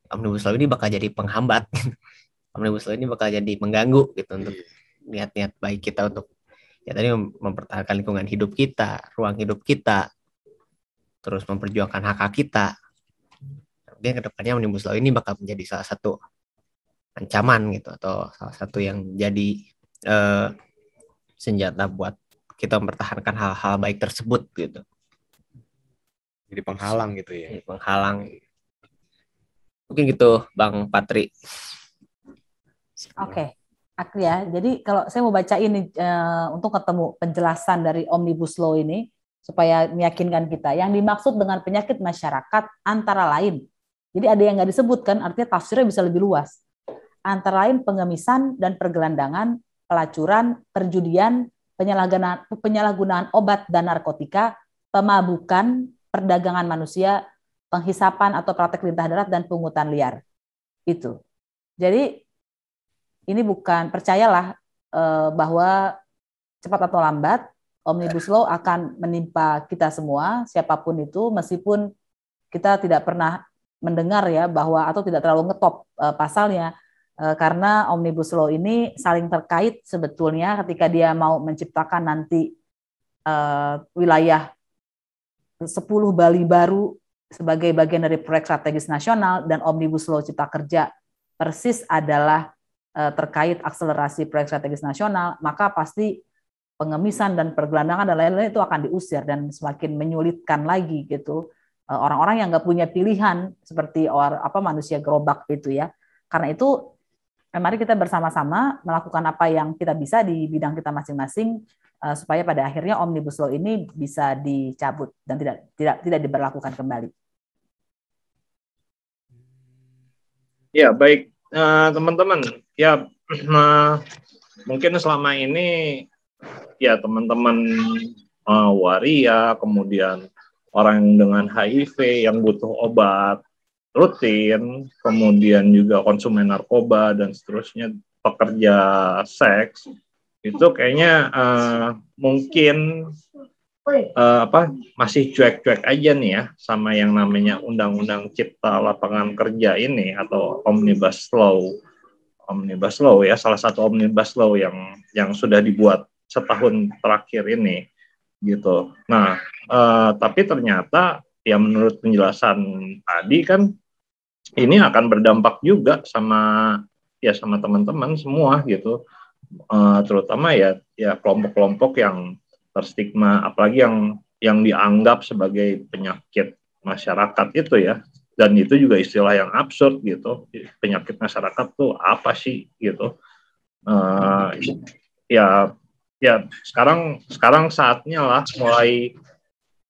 Omnibus Law ini bakal jadi penghambat. Omnibus Law ini bakal jadi mengganggu gitu untuk niat-niat baik kita untuk ya tadi mempertahankan lingkungan hidup kita, ruang hidup kita, terus memperjuangkan hak-hak kita. Kemudian kedepannya Omnibus Law ini bakal menjadi salah satu ancaman gitu, atau salah satu yang jadi senjata buat kita mempertahankan hal-hal baik tersebut gitu. Jadi penghalang gitu ya. Jadi penghalang. Mungkin gitu Bang Patri. Oke. Ya, jadi kalau saya mau baca ini untuk ketemu penjelasan dari Omnibus Law ini supaya meyakinkan kita. Yang dimaksud dengan penyakit masyarakat antara lain. Jadi ada yang nggak disebutkan, artinya tafsirnya bisa lebih luas. Antara lain pengemisan dan pergelandangan, pelacuran, perjudian, penyalahgunaan obat dan narkotika, pemabukan, perdagangan manusia, penghisapan atau praktek lintah darat, dan pungutan liar. Itu. Jadi ini bukan, percayalah bahwa cepat atau lambat Omnibus Law akan menimpa kita semua, siapapun itu, meskipun kita tidak pernah mendengar ya bahwa, atau tidak terlalu ngetop pasalnya, karena Omnibus Law ini saling terkait sebetulnya ketika dia mau menciptakan nanti wilayah 10 Bali baru sebagai bagian dari proyek strategis nasional, dan Omnibus Law Cipta Kerja persis adalah terkait akselerasi proyek strategis nasional, maka pasti pengemisan dan pergelandangan dan lain-lain itu akan diusir dan semakin menyulitkan lagi gitu orang-orang yang nggak punya pilihan seperti manusia gerobak itu ya. Karena itu mari kita bersama-sama melakukan apa yang kita bisa di bidang kita masing-masing supaya pada akhirnya Omnibus Law ini bisa dicabut dan tidak diberlakukan kembali. Ya, baik teman-teman. Ya, mungkin selama ini ya teman-teman waria, kemudian orang dengan HIV yang butuh obat rutin, kemudian juga konsumen narkoba dan seterusnya, pekerja seks, itu kayaknya mungkin masih cuek-cuek aja nih ya sama yang namanya Undang-Undang Cipta Lapangan Kerja ini atau Omnibus Law ya, salah satu Omnibus Law yang sudah dibuat setahun terakhir ini gitu. Nah, tapi ternyata ya menurut penjelasan tadi kan ini akan berdampak juga sama teman-teman semua gitu, terutama ya kelompok-kelompok yang terstigma, apalagi yang dianggap sebagai penyakit masyarakat itu ya, dan itu juga istilah yang absurd gitu. Penyakit masyarakat tuh apa sih gitu? Ya sekarang saatnya lah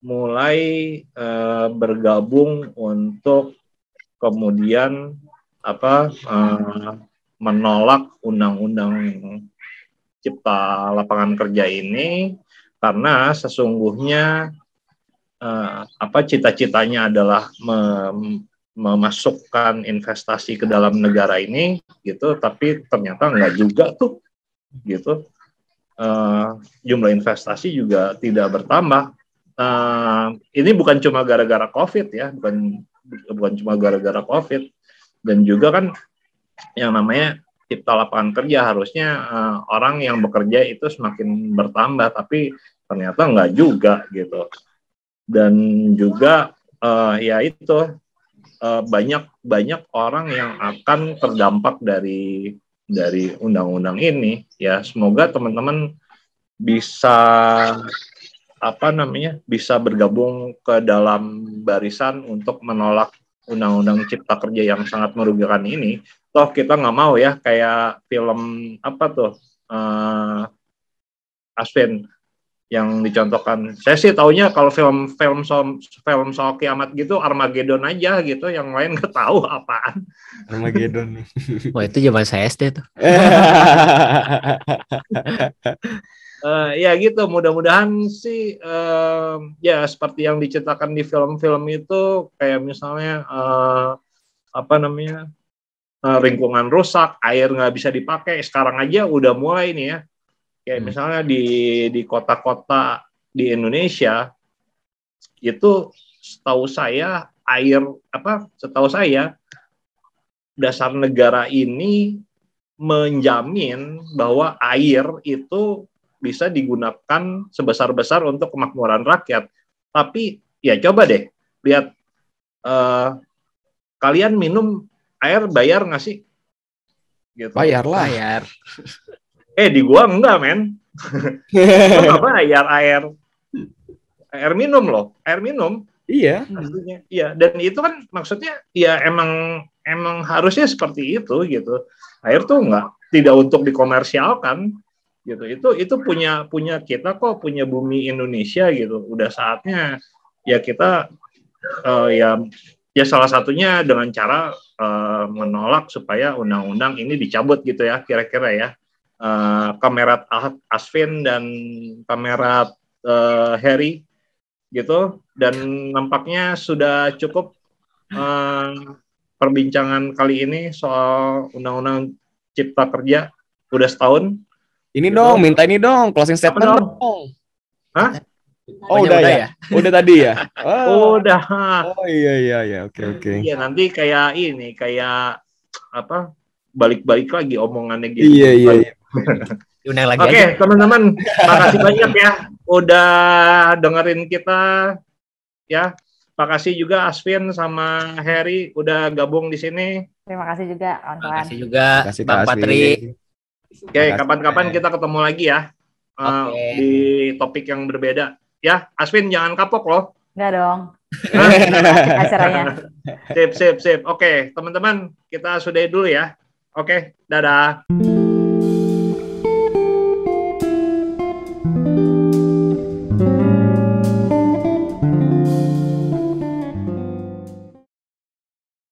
mulai bergabung untuk kemudian menolak undang-undang Cipta Lapangan Kerja ini, karena sesungguhnya cita-citanya adalah memasukkan investasi ke dalam negara ini gitu, tapi ternyata enggak juga tuh gitu. Jumlah investasi juga tidak bertambah. Ini bukan cuma gara-gara COVID ya, bukan cuma gara-gara COVID, dan juga kan yang namanya Cipta Lapangan Kerja harusnya orang yang bekerja itu semakin bertambah, tapi ternyata enggak juga gitu. Dan juga banyak orang yang akan terdampak dari undang-undang ini ya. Semoga teman-teman bisa bisa bergabung ke dalam barisan untuk menolak undang-undang Cipta Kerja yang sangat merugikan ini. Toh kita nggak mau ya kayak film Aspen yang dicontohkan. Saya sih taunya kalau film soal kiamat gitu Armageddon aja gitu, yang lain nggak tahu apaan. Armageddon. Wah, itu zaman saya SD tuh. Ya gitu, mudah-mudahan sih ya seperti yang diceritakan di film-film itu, kayak misalnya lingkungan rusak, air nggak bisa dipakai. Sekarang aja udah mulai nih ya, kayak misalnya di kota-kota di Indonesia itu, setahu saya dasar negara ini menjamin bahwa air itu bisa digunakan sebesar-besar untuk kemakmuran rakyat. Tapi ya coba deh lihat, kalian minum air bayar nggak sih? Gitu. Bayar lah. Bayar. Di gua enggak, men. Gua nggak bayar air minum loh, air minum. Iya. Artinya, iya. Dan itu kan maksudnya ya emang harusnya seperti itu gitu. Air tuh tidak untuk dikomersialkan gitu. Itu punya kita kok, punya bumi Indonesia gitu. Udah saatnya ya kita ya salah satunya dengan cara menolak supaya undang-undang ini dicabut gitu ya, kira-kira ya. Kamerat Asvin dan kamerat Harry gitu, dan nampaknya sudah cukup perbincangan kali ini soal Undang-Undang Cipta Kerja. Udah setahun. Ini gitu. dong, minta ini dong, closing statement dong. Hah? Oh, udah ya? Udah tadi ya? Udah. Oh iya, oke. Iya, nanti kayak balik-balik lagi omongannya gitu. Iya. Oke, teman-teman, makasih banyak ya udah dengerin kita ya. Makasih juga Asvin sama Harry udah gabung di sini. Terima kasih juga, kawan-kawan. Terima kasih juga, Bang Patri. Oke, kapan-kapan kita ketemu lagi ya di topik yang berbeda. Ya, Asvin jangan kapok loh. Enggak dong. Acaranya. Sip. Oke, teman-teman, kita sudahi dulu ya. Oke, dadah.